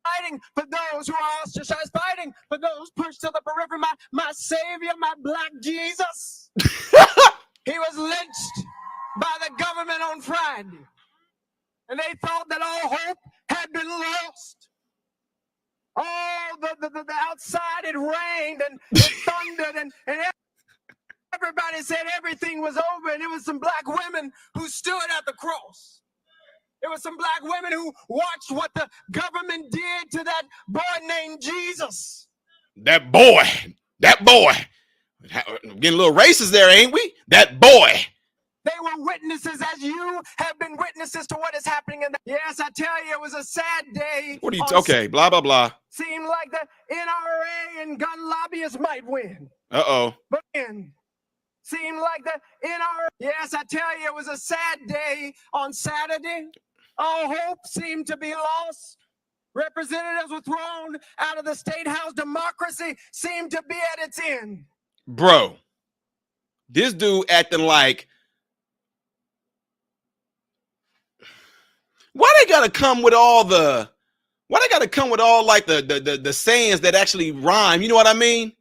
Fighting for those who are ostracized, fighting for those pushed to the periphery. My Savior, my Black Jesus. He was lynched by the government on Friday. And they thought that all hope had been lost. All the outside, it rained and it thundered and everybody said everything was over, and it was some Black women who stood at the cross. It was some Black women who watched what the government did to that boy named Jesus. That boy. Getting a little racist there, ain't we? That boy. They were witnesses, as you have been witnesses to what is happening in the. Yes, I tell you, it was a sad day. What are you? Okay, blah blah blah. Seemed like the NRA and gun lobbyists might win. But seemed like the NRA. Yes, I tell you, it was a sad day on Saturday. All hope seemed to be lost. Representatives were thrown out of the state house. Democracy seemed to be at its end. Bro, this dude acting like. Why they gotta come with all the sayings that actually rhyme? You know what I mean?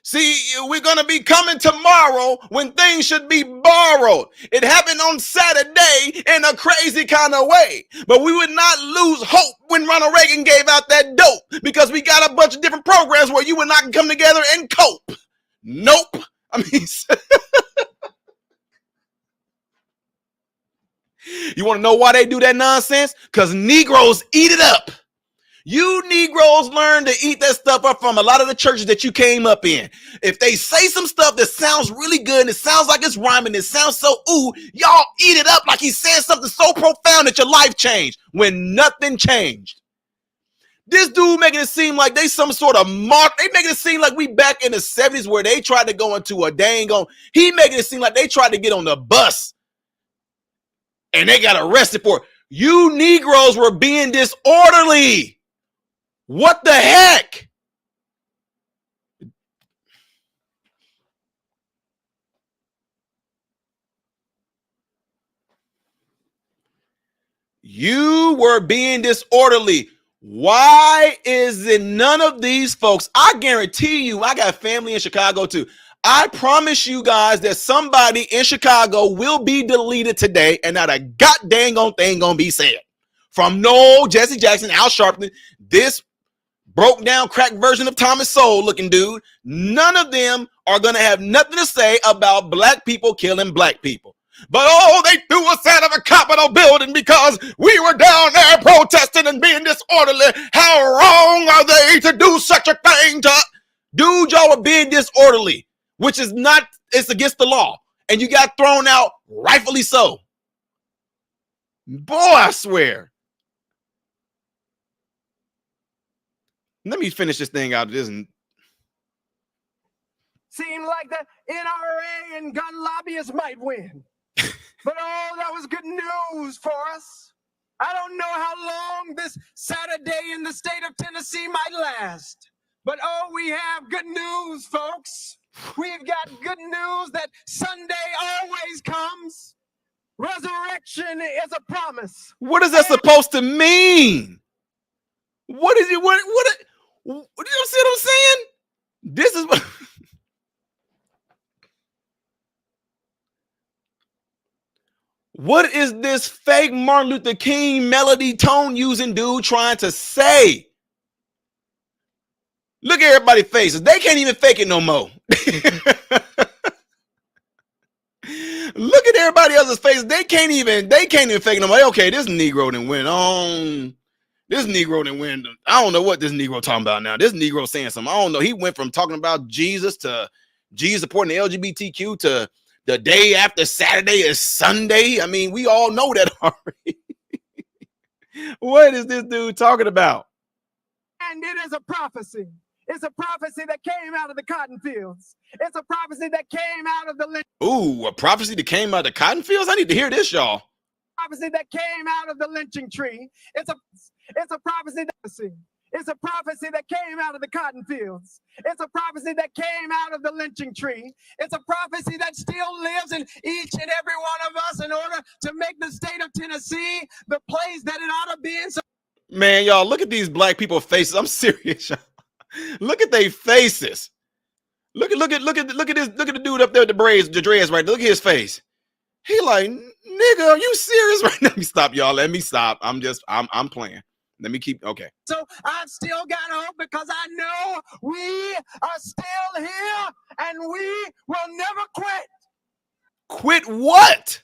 See, we're gonna be coming tomorrow when things should be borrowed. It happened on Saturday in a crazy kind of way. But we would not lose hope when Ronald Reagan gave out that dope, because we got a bunch of different programs where you and I can come together and cope. Nope. I mean, you want to know why they do that nonsense? Because Negroes eat it up. You Negroes learn to eat that stuff up from a lot of the churches that you came up in. If they say some stuff that sounds really good and it sounds like it's rhyming, it sounds so ooh, y'all eat it up like he's saying something so profound that your life changed when nothing changed. This dude making it seem like they some sort of mark. They making it seem like we back in the 70s where they tried to go into a dang on. He making it seem like they tried to get on the bus and they got arrested for it. You Negroes were being disorderly. What the heck? You were being disorderly. Why is it none of these folks? I guarantee you, I got family in Chicago too. I promise you guys that somebody in Chicago will be deleted today and not a goddamn thing gonna be said. From no Jesse Jackson, Al Sharpton, this broke down crack version of Thomas Sowell looking dude. None of them are gonna have nothing to say about black people killing black people. But oh, they threw us out of a Capitol building because we were down there protesting and being disorderly. How wrong are they to do such a thing to dude? Y'all were being disorderly, which is not, it's against the law. And you got thrown out, rightfully so. Boy, I swear. Let me finish this thing out. It isn't. Seemed like the NRA and gun lobbyists might win. But oh, that was good news for us. I don't know how long this Saturday in the state of Tennessee might last. But oh, we have good news, folks. We've got good news that Sunday always comes. Resurrection is a promise. What is that supposed to mean? What is it? What do you see what I'm saying? This is what. What is this fake Martin Luther King melody tone using dude trying to say? Look at everybody's faces. They can't even fake it no more. Look at everybody else's faces. They can't even fake it no more. Okay, this Negro done went on. This Negro done went. I don't know what this Negro talking about now. This Negro saying something. I don't know. He went from talking about Jesus to Jesus supporting the LGBTQ to the day after Saturday is Sunday. I mean, we all know that already. What is this dude talking about? And it is a prophecy. It's a prophecy that came out of the cotton fields. It's a prophecy that came out of the Ooh, a prophecy that came out of the cotton fields? I need to hear this, y'all. Prophecy that came out of the lynching tree. It's a prophecy it's a prophecy that came out of the cotton fields. It's a prophecy that came out of the lynching tree. It's a prophecy that still lives in each and every one of us in order to make the state of Tennessee the place that it ought to be in. Man, y'all, look at these black people's faces. I'm serious, y'all. Look at their faces. Look at the dude up there with the braids, the dreads right there. Look at his face. He like, nigga, are you serious right now? Let me stop, y'all. Let me stop. I'm playing. Let me keep, okay. So I've still got hope because I know we are still here and we will never quit. Quit what?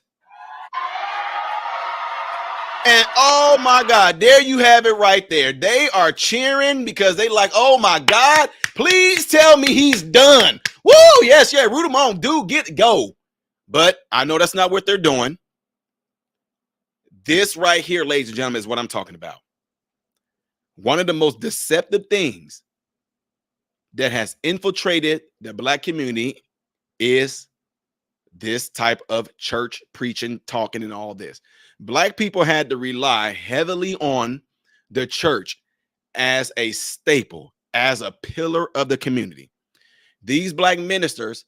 And oh my God, there you have it right there. They are cheering because they like, oh my God, please tell me he's done. Woo, yes, yeah, root him on, dude, go. But I know that's not what they're doing. This right here, ladies and gentlemen, is what I'm talking about. One of the most deceptive things that has infiltrated the black community is this type of church preaching, talking, and all this. Black people had to rely heavily on the church as a staple, as a pillar of the community. These black ministers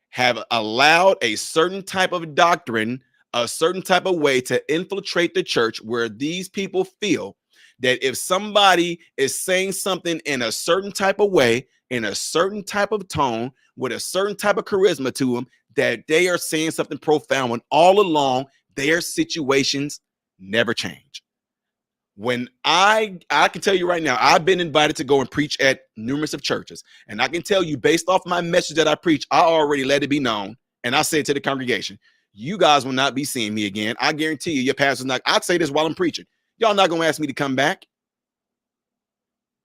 have allowed a certain type of doctrine, a certain type of way to infiltrate the church where these people feel that if somebody is saying something in a certain type of way, in a certain type of tone, with a certain type of charisma to them, that they are saying something profound when all along their situations never change. When I can tell you right now, I've been invited to go and preach at numerous of churches. And I can tell you based off my message that I preach, I already let it be known. And I said to the congregation, you guys will not be seeing me again. I guarantee you, your pastor's not. I'd say this while I'm preaching. Y'all not going to ask me to come back.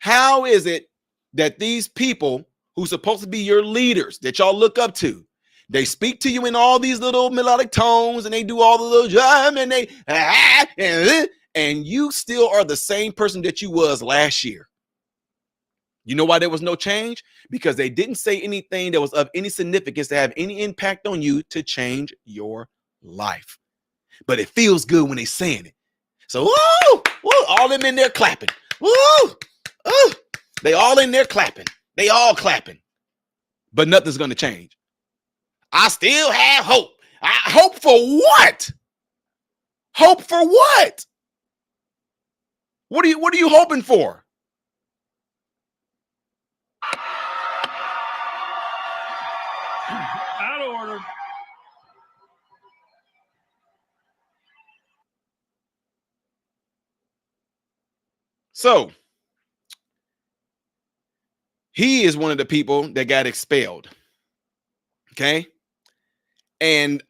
How is it that these people who's supposed to be your leaders that y'all look up to, they speak to you in all these little melodic tones and they do all the little jam and they and you still are the same person that you was last year? You know why there was no change? Because they didn't say anything that was of any significance to have any impact on you to change your life. But it feels good when they saying it. So, woo, all them in there clapping. Woo, they all in there clapping. They all clapping. But nothing's going to change. I still have hope. Hope for what? Hope for what? What are you hoping for? Out of order. So he is one of the people that got expelled. Okay. And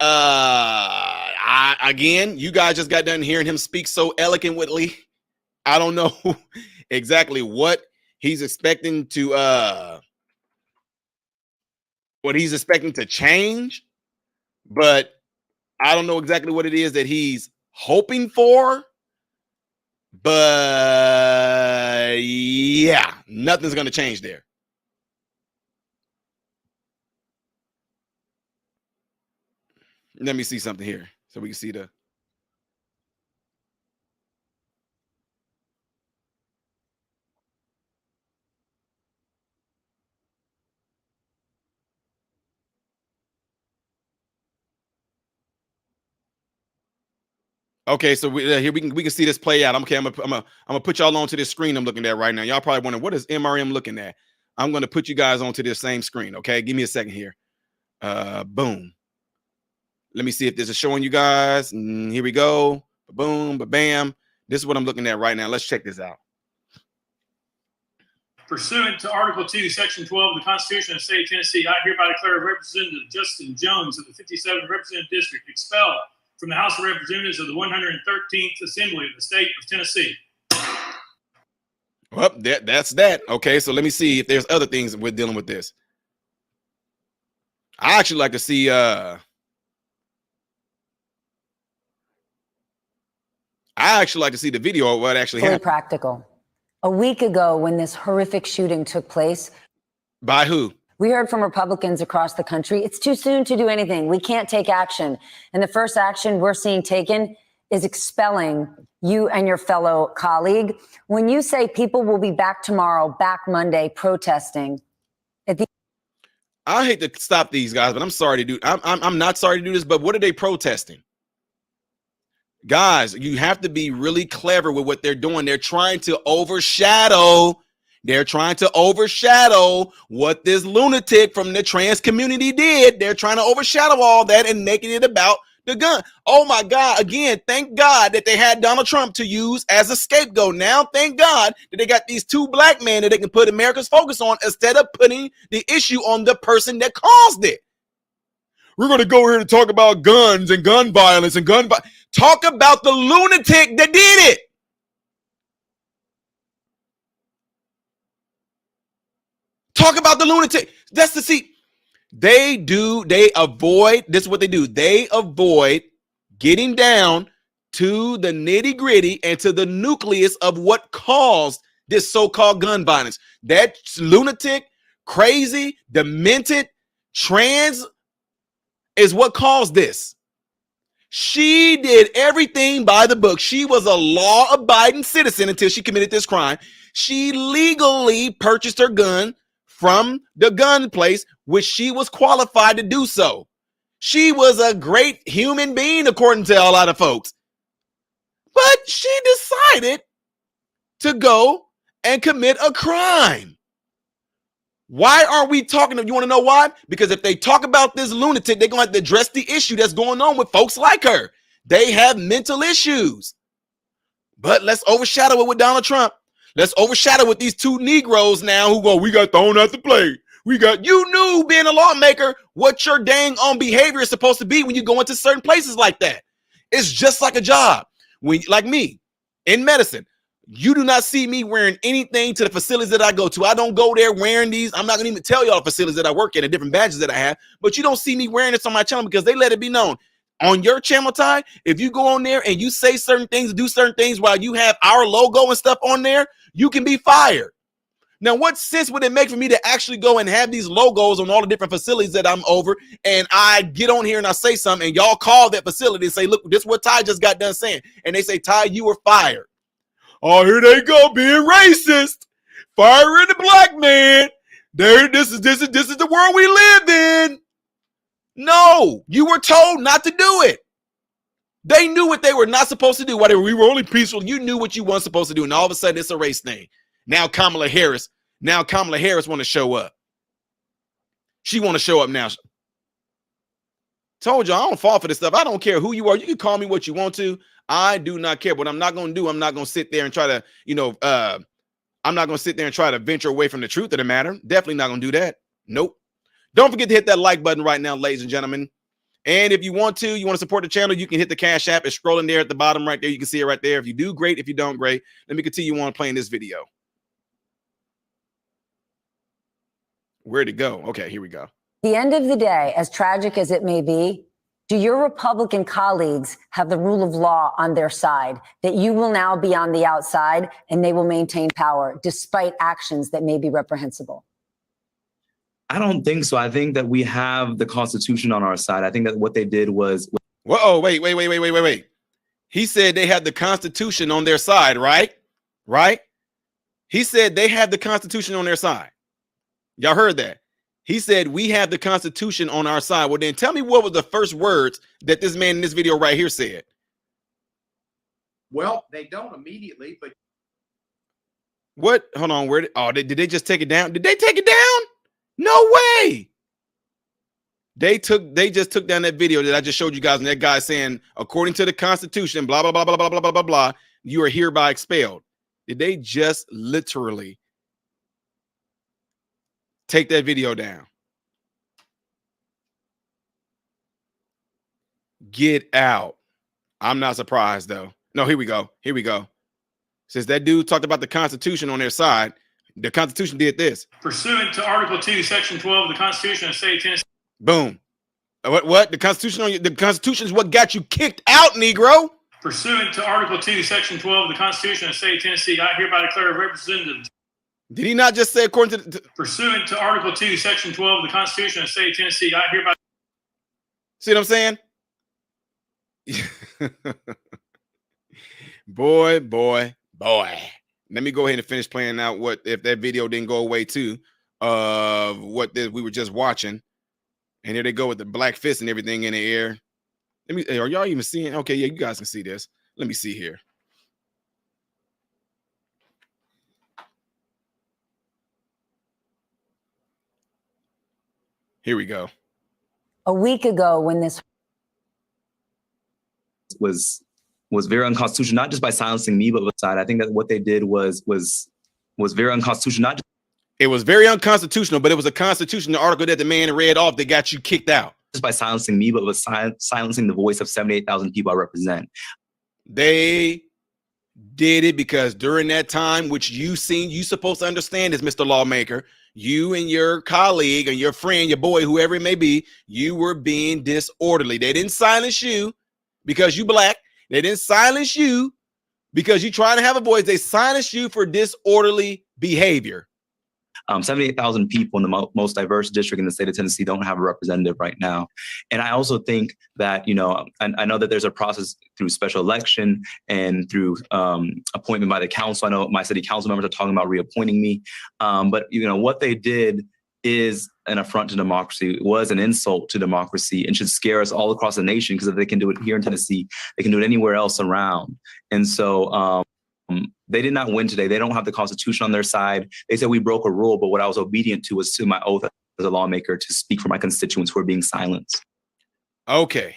again, you guys just got done hearing him speak so eloquently. I don't know exactly what he's expecting to change, but I don't know exactly what it is that he's hoping for. But yeah, nothing's going to change there. Let me see something here so we can see the. Okay, so here we can see this play out. Okay, I'm gonna put y'all onto this screen I'm looking at right now. Y'all probably wondering, what is MRM looking at? I'm gonna put you guys onto this same screen. Okay, give me a second here. Boom. Let me see if this is showing you guys. Here we go. Boom, bam. This is what I'm looking at right now. Let's check this out. Pursuant to Article 2, Section 12 of the Constitution of the State of Tennessee, I hereby declare Representative Justin Jones of the 57th Representative District expelled from the House of Representatives of the 113th Assembly of the State of Tennessee. Well, that's that. Okay, so let me see if there's other things we're dealing with this. I actually like to see the video of what actually happened. Practical. A week ago, when this horrific shooting took place. By who? We heard from Republicans across the country. It's too soon to do anything. We can't take action. And the first action we're seeing taken is expelling you and your fellow colleague. When you say people will be back tomorrow, back Monday, protesting. I hate to stop these guys, but I'm sorry to do. I'm not sorry to do this, but what are they protesting? Guys, you have to be really clever with what they're doing. They're trying to overshadow. They're trying to overshadow what this lunatic from the trans community did. They're trying to overshadow all that and making it about the gun. Oh my God. Again, thank God that they had Donald Trump to use as a scapegoat. Now, thank God that they got these two black men that they can put America's focus on instead of putting the issue on the person that caused it. We're going to go here to talk about guns and gun violence and talk about the lunatic that did it. Talk about the lunatic. That's the see. They avoid, this is what they do. They avoid getting down to the nitty gritty and to the nucleus of what caused this so-called gun violence. That lunatic, crazy, demented, trans is what caused this. She did everything by the book. She was a law-abiding citizen until she committed this crime. She legally purchased her gun from the gun place, which she was qualified to do so. She was a great human being, according to a lot of folks. But she decided to go and commit a crime. Why aren't we talking? You want to know why? Because if they talk about this lunatic, they're going to have to address the issue that's going on with folks like her. They have mental issues. But let's overshadow it with Donald Trump. Let's overshadow with these two Negroes now who go, we got thrown out the play. You knew being a lawmaker what your dang on behavior is supposed to be when you go into certain places like that. It's just like a job. When, like me, in medicine, You do not see me wearing anything to the facilities that I go to. I don't go there wearing these. I'm not going to even tell y'all the facilities that I work at, the different badges that I have, but you don't see me wearing this on my channel because they let it be known. On your channel, Ty, if you go on there and you say certain things, do certain things while you have our logo and stuff on there, you can be fired. Now, what sense would it make for me to actually go and have these logos on all the different facilities that I'm over, and I get on here and I say something, and y'all call that facility and say, look, this is what Ty just got done saying. And they say, Ty, you were fired. Oh, here they go being racist, firing the black man. This is the world we live in. No, you were told not to do it. They knew what they were not supposed to do. Whatever, we were only peaceful. You knew what you weren't supposed to do, and all of a sudden it's a race thing. Now Kamala Harris want to show up. She want to show up now. Told you I don't fall for this stuff. I don't care who you are. You can call me what you want to. I do not care. What I'm not going to do, I'm not going to sit there and try to, I'm not going to sit there and try to venture away from the truth of the matter. Definitely not going to do that. Nope. Don't forget to hit that like button right now, ladies and gentlemen. And if you want to support the channel, you can hit the Cash App. It's scrolling there at the bottom right there. You can see it right there. If you do, great. If you don't, great. Let me continue on playing this video. Where'd it go? Okay, here we go. At the end of the day, as tragic as it may be, do your Republican colleagues have the rule of law on their side, that you will now be on the outside and they will maintain power despite actions that may be reprehensible? I don't think so. I think that we have the Constitution on our side. I think that what they did was... Whoa, wait. He said they had the Constitution on their side, right? Right? He said they had the Constitution on their side. Y'all heard that? He said, we have the Constitution on our side. Well, then tell me what was the first words that this man in this video right here said. Well, they don't immediately, but... What? Hold on. Where? Did they just take it down? Did they take it down? No way. They just took down that video that I just showed you guys, and that guy saying, according to the Constitution, blah, blah, blah, blah, blah, blah, blah, blah, blah, you are hereby expelled. Did they just literally take that video down? Get out. I'm not surprised though. No, here we go. Since that dude talked about the Constitution on their side, the Constitution did this. Pursuant to Article 2, Section 12 of the Constitution of the State of Tennessee. Boom. What? The Constitution is what got you kicked out, Negro. Pursuant to Article 2, Section 12 of the Constitution of the State of Tennessee, I hereby declare a representative. Did he not just say according to Pursuant to Article 2, Section 12 of the Constitution of the State of Tennessee, I hereby... See what I'm saying? Boy. Let me go ahead and finish playing out what if that video didn't go away too of what we were just watching. And here they go with the black fist and everything in the air. Are y'all even seeing? Okay, yeah, you guys can see this. Let me see here. Here we go. A week ago when this was very unconstitutional, not just by silencing me, but beside. I think that what they did was very unconstitutional. It was very unconstitutional, but it was a constitutional article that the man read off that got you kicked out. Just by silencing me, but was silencing the voice of 78,000 people I represent. They did it because during that time, which you supposed to understand this, Mr. Lawmaker, you and your colleague and your friend, your boy, whoever it may be, you were being disorderly. They didn't silence you because you black. They didn't silence you because you trying to have a voice. They silenced you for disorderly behavior. 78,000 people in the most diverse district in the state of Tennessee don't have a representative right now. And I also think that, I know that there's a process through special election and through appointment by the council. I know my city council members are talking about reappointing me. But, what they did is an affront to democracy, was an insult to democracy, and should scare us all across the nation, because if they can do it here in Tennessee, they can do it anywhere else around. And so they did not win today. They don't have the Constitution on their side. They said we broke a rule, but what I was obedient to was to my oath as a lawmaker to speak for my constituents who are being silenced. Okay.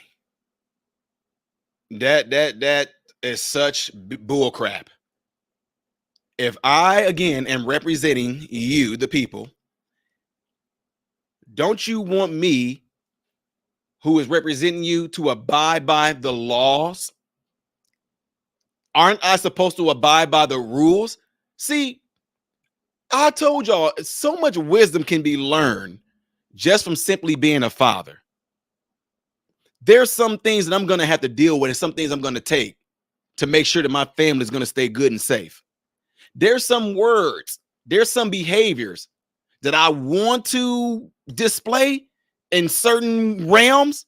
That is such bull crap. If I, again, am representing you, the people, don't you want me, who is representing you, to abide by the laws? Aren't I supposed to abide by the rules? See, I told y'all so much wisdom can be learned just from simply being a father. There's some things that I'm going to have to deal with and some things I'm going to take to make sure that my family is going to stay good and safe. There's some words, there's some behaviors that I want to display in certain realms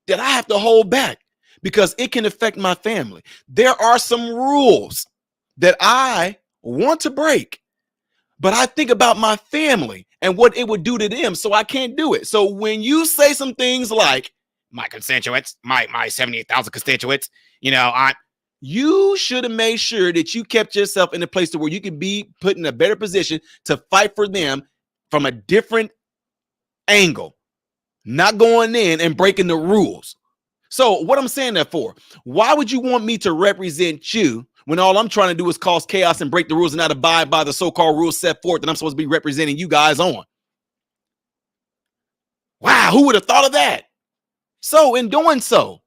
that I have to hold back because it can affect my family. There are some rules that I want to break, but I think about my family and what it would do to them, so I can't do it. So when you say some things like, my constituents, my 78,000 constituents, you should have made sure that you kept yourself in a place to where you can be put in a better position to fight for them from a different angle, not going in and breaking the rules. So what I'm saying that for, why would you want me to represent you when all I'm trying to do is cause chaos and break the rules and not abide by the so-called rules set forth that I'm supposed to be representing you guys on? Wow, who would have thought of that? So in doing so,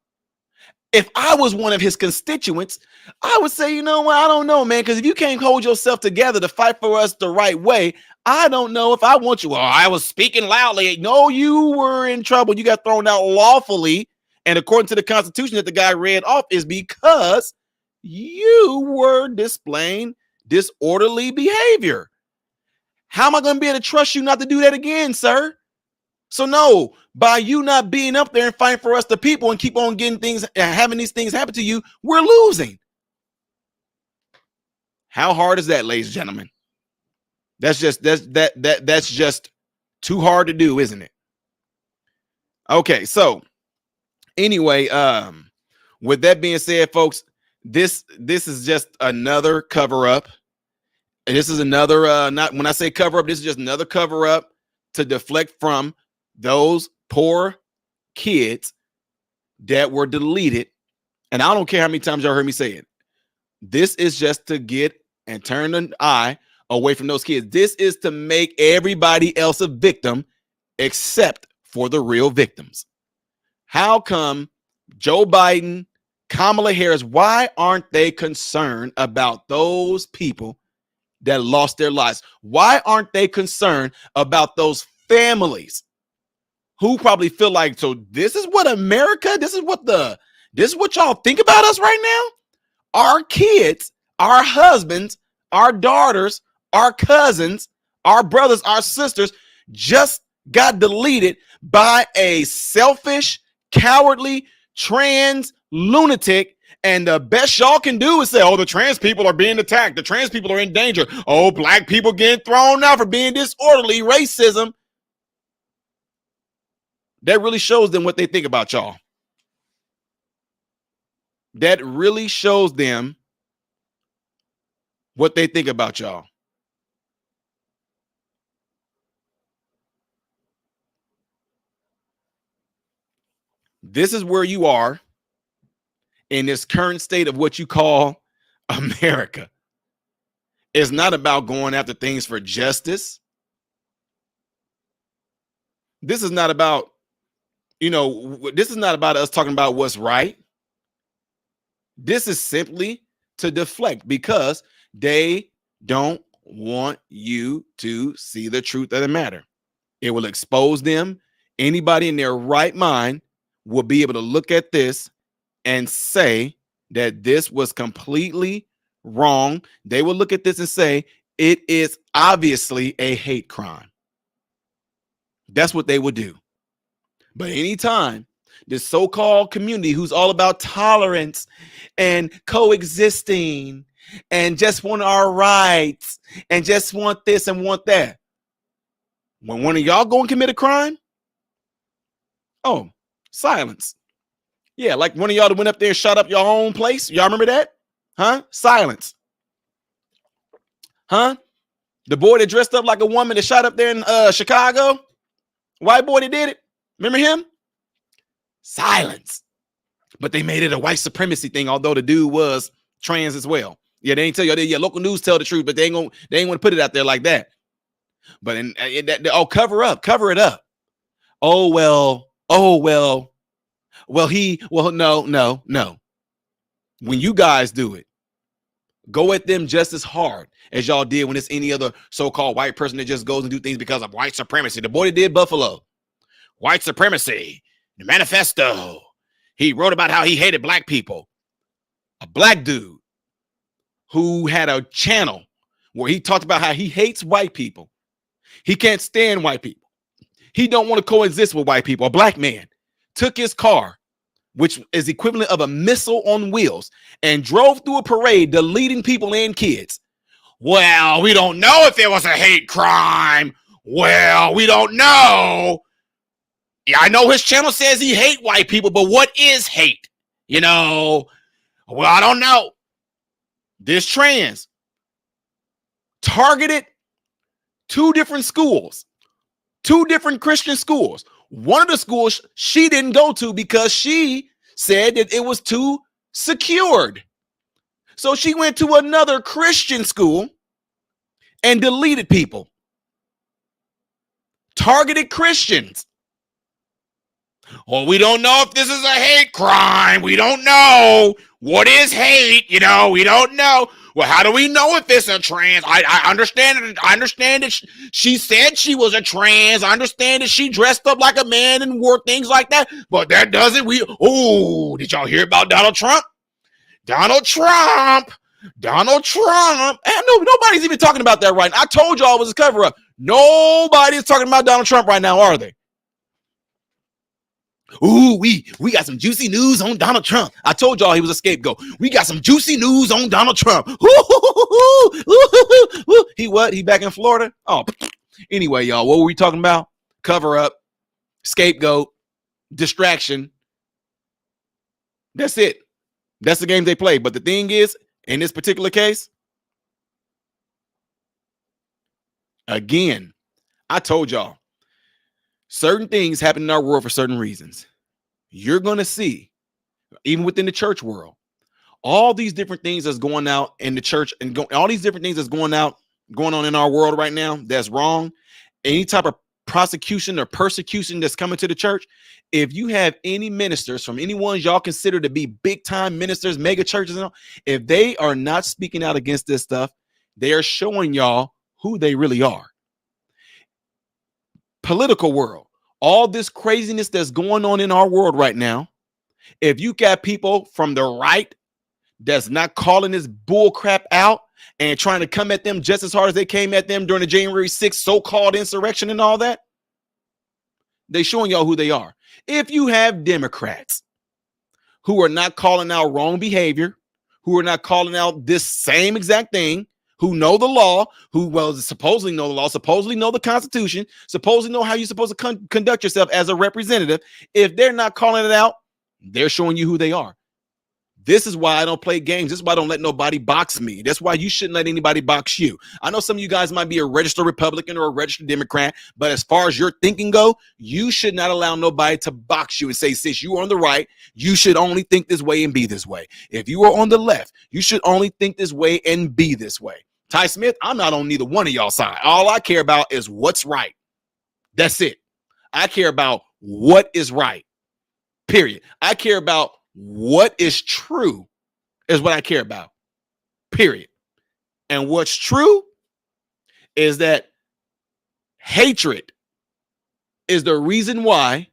if I was one of his constituents, I would say, you know what? I don't know, man, because if you can't hold yourself together to fight for us the right way, I don't know if I want you. Well, I was speaking loudly. No, you were in trouble. You got thrown out lawfully. And according to the Constitution that the guy read off is because you were displaying disorderly behavior. How am I going to be able to trust you not to do that again, sir? So no, by you not being up there and fighting for us, the people, and keep on getting things, having these things happen to you, we're losing. How hard is that, ladies and gentlemen? That's just too hard to do, isn't it? Okay, so anyway, with that being said, folks, this is just another cover up. This is another not when I say cover up, this is just another cover up to deflect from those poor kids that were deleted. And I don't care how many times y'all heard me say it. This is just to get and turn an eye away from those kids. This is to make everybody else a victim except for the real victims. How come Joe Biden, Kamala Harris, why aren't they concerned about those people that lost their lives? Why aren't they concerned about those families who probably feel like, so this is what America, this is what y'all think about us right now? Our kids, our husbands, our daughters, our cousins, our brothers, our sisters just got deleted by a selfish, cowardly, trans lunatic. And the best y'all can do is say, oh, the trans people are being attacked. The trans people are in danger. Oh, black people getting thrown out for being disorderly, racism. That really shows them what they think about y'all. That really shows them what they think about y'all. This is where you are in this current state of what you call America. It's not about going after things for justice. This is not about, this is not about us talking about what's right. This is simply to deflect because they don't want you to see the truth of the matter. It will expose them. Anybody in their right mind will be able to look at this and say that this was completely wrong. They will look at this and say it is obviously a hate crime. That's what they would do. But anytime this so-called community who's all about tolerance and coexisting and just want our rights and just want this and want that, when one of y'all go and commit a crime, oh, silence. Yeah, like one of y'all that went up there and shot up your own place. Y'all remember that? Huh? Silence. Huh? The boy that dressed up like a woman that shot up there in Chicago, white boy that did it. Remember him? Silence. But they made it a white supremacy thing, although the dude was trans as well. Yeah, they ain't tell you. Yeah, local news tell the truth, but they ain't want to put it out there like that. But cover it up. No. When you guys do it, Go at them just as hard as y'all did when it's any other so-called white person that just goes and do things because of white supremacy. The boy that did Buffalo, white supremacy, the manifesto. He wrote about how he hated black people. A black dude who had a channel where he talked about how he hates white people. He can't stand white people. He don't want to coexist with white people. A black man took his car, which is equivalent of a missile on wheels, and drove through a parade deleting people and kids. Well, we don't know if it was a hate crime. Well, we don't know. Yeah, I know his channel says he hate white people, but what is hate? Well, I don't know. This trans targeted 2 different schools, 2 different Christian schools. One of the schools she didn't go to because she said that it was too secured. So she went to another Christian school and deleted people. Targeted Christians. Well, we don't know if this is a hate crime. We don't know. What is hate? We don't know. Well, how do we know if it's a trans? I understand. I understand that she said she was a trans. I understand that she dressed up like a man and wore things like that. But that doesn't. Did y'all hear about Donald Trump? Donald Trump. And nobody's even talking about that right now. I told y'all it was a cover up. Nobody's talking about Donald Trump right now, are they? We got some juicy news on Donald Trump. I told y'all he was a scapegoat. We got some juicy news on Donald Trump. He what? He back in Florida? Oh, anyway, y'all, what were we talking about? Cover up, scapegoat, distraction. That's it. That's the game they play. But the thing is, in this particular case, again, I told y'all, certain things happen in our world for certain reasons. You're going to see, even within the church world, all these different things that's going out in the church and all these different things that's going on in our world right now that's wrong. Any type of prosecution or persecution that's coming to the church. If you have any ministers from any ones y'all consider to be big time ministers, mega churches, and all, if they are not speaking out against this stuff, they are showing y'all who they really are. Political world, all this craziness that's going on in our world right now. If you got people from the right that's not calling this bull crap out and trying to come at them just as hard as they came at them during the January 6th so-called insurrection and all that, they showing y'all who they are. If you have Democrats who are not calling out wrong behavior, who are not calling out this same exact thing, who know the law, who supposedly know the law, supposedly know the Constitution, supposedly know how you're supposed to conduct yourself as a representative. If they're not calling it out, they're showing you who they are. This is why I don't play games. This is why I don't let nobody box me. That's why you shouldn't let anybody box you. I know some of you guys might be a registered Republican or a registered Democrat, but as far as your thinking go, you should not allow nobody to box you and say, sis, you are on the right, you should only think this way and be this way. If you are on the left, you should only think this way and be this way. Ty Smith, I'm not on neither one of y'all side. All I care about is what's right. That's it. I care about what is right. Period. I care about what is true is what I care about. Period. And what's true is that hatred is the reason why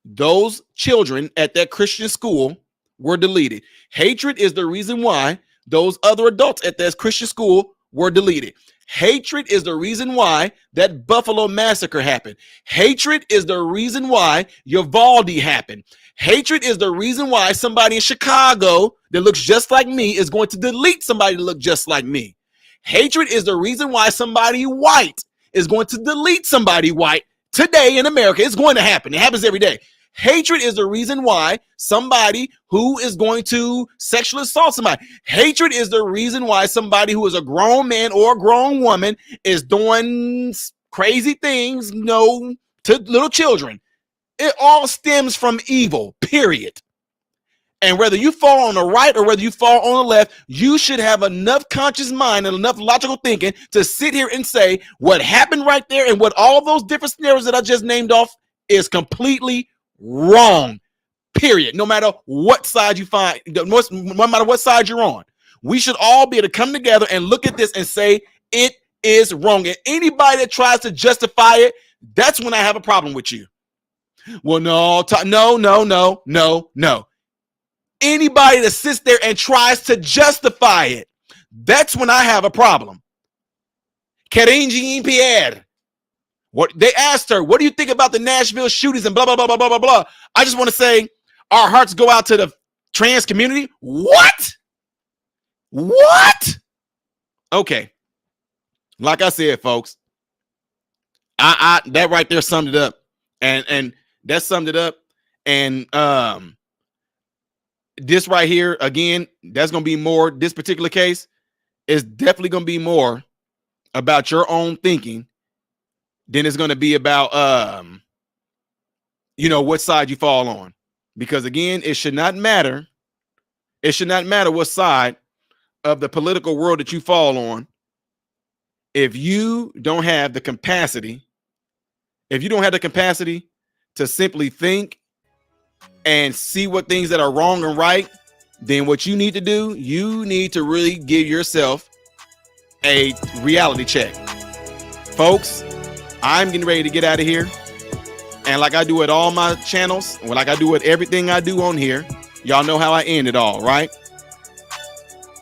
those children at that Christian school were deleted. Hatred is the reason why those other adults at that Christian school were deleted. Hatred is the reason why that Buffalo massacre happened. Hatred is the reason why Uvalde happened. Hatred is the reason why somebody in Chicago that looks just like me is going to delete somebody that looks just like me. Hatred is the reason why somebody white is going to delete somebody white today in America. It's going to happen. It happens every day. Hatred is the reason why somebody who is going to sexually assault somebody. Hatred is the reason why somebody who is a grown man or a grown woman is doing crazy things, to little children. It all stems from evil, period. And whether you fall on the right or whether you fall on the left, you should have enough conscious mind and enough logical thinking to sit here and say what happened right there and what all those different scenarios that I just named off is completely wrong, period. No matter what side you find, no matter what side you're on, We should all be able to come together and look at this and say it is wrong. And anybody that tries to justify it, that's when I have a problem with you. Well, no. Anybody that sits there and tries to justify it, that's when I have a problem. Karine Jean-Pierre. What they asked her, what do you think about the Nashville shootings and blah, blah, blah, blah, blah, blah, blah. I just want to say our hearts go out to the trans community. What? Okay. Like I said, folks, I that right there summed it up. And that summed it up. And this right here, again, that's going to be more, this particular case is definitely going to be more about your own thinking than it's going to be about, what side you fall on. Because again, it should not matter. It should not matter what side of the political world that you fall on. If you don't have the capacity, to simply think and see what things that are wrong and right, then what you need to do, you need to really give yourself a reality check. Folks, I'm getting ready to get out of here. And like I do at all my channels, like I do with everything I do on here, y'all know how I end it all, right?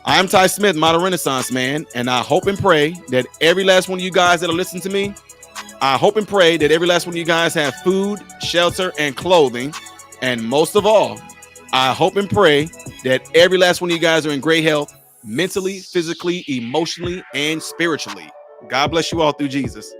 I'm Ty Smith, Model Renaissance Man, and I hope and pray that every last one of you guys that are listening to me, I hope and pray that every last one of you guys have food, shelter, and clothing. And most of all, I hope and pray that every last one of you guys are in great health, mentally, physically, emotionally, and spiritually. God bless you all through Jesus.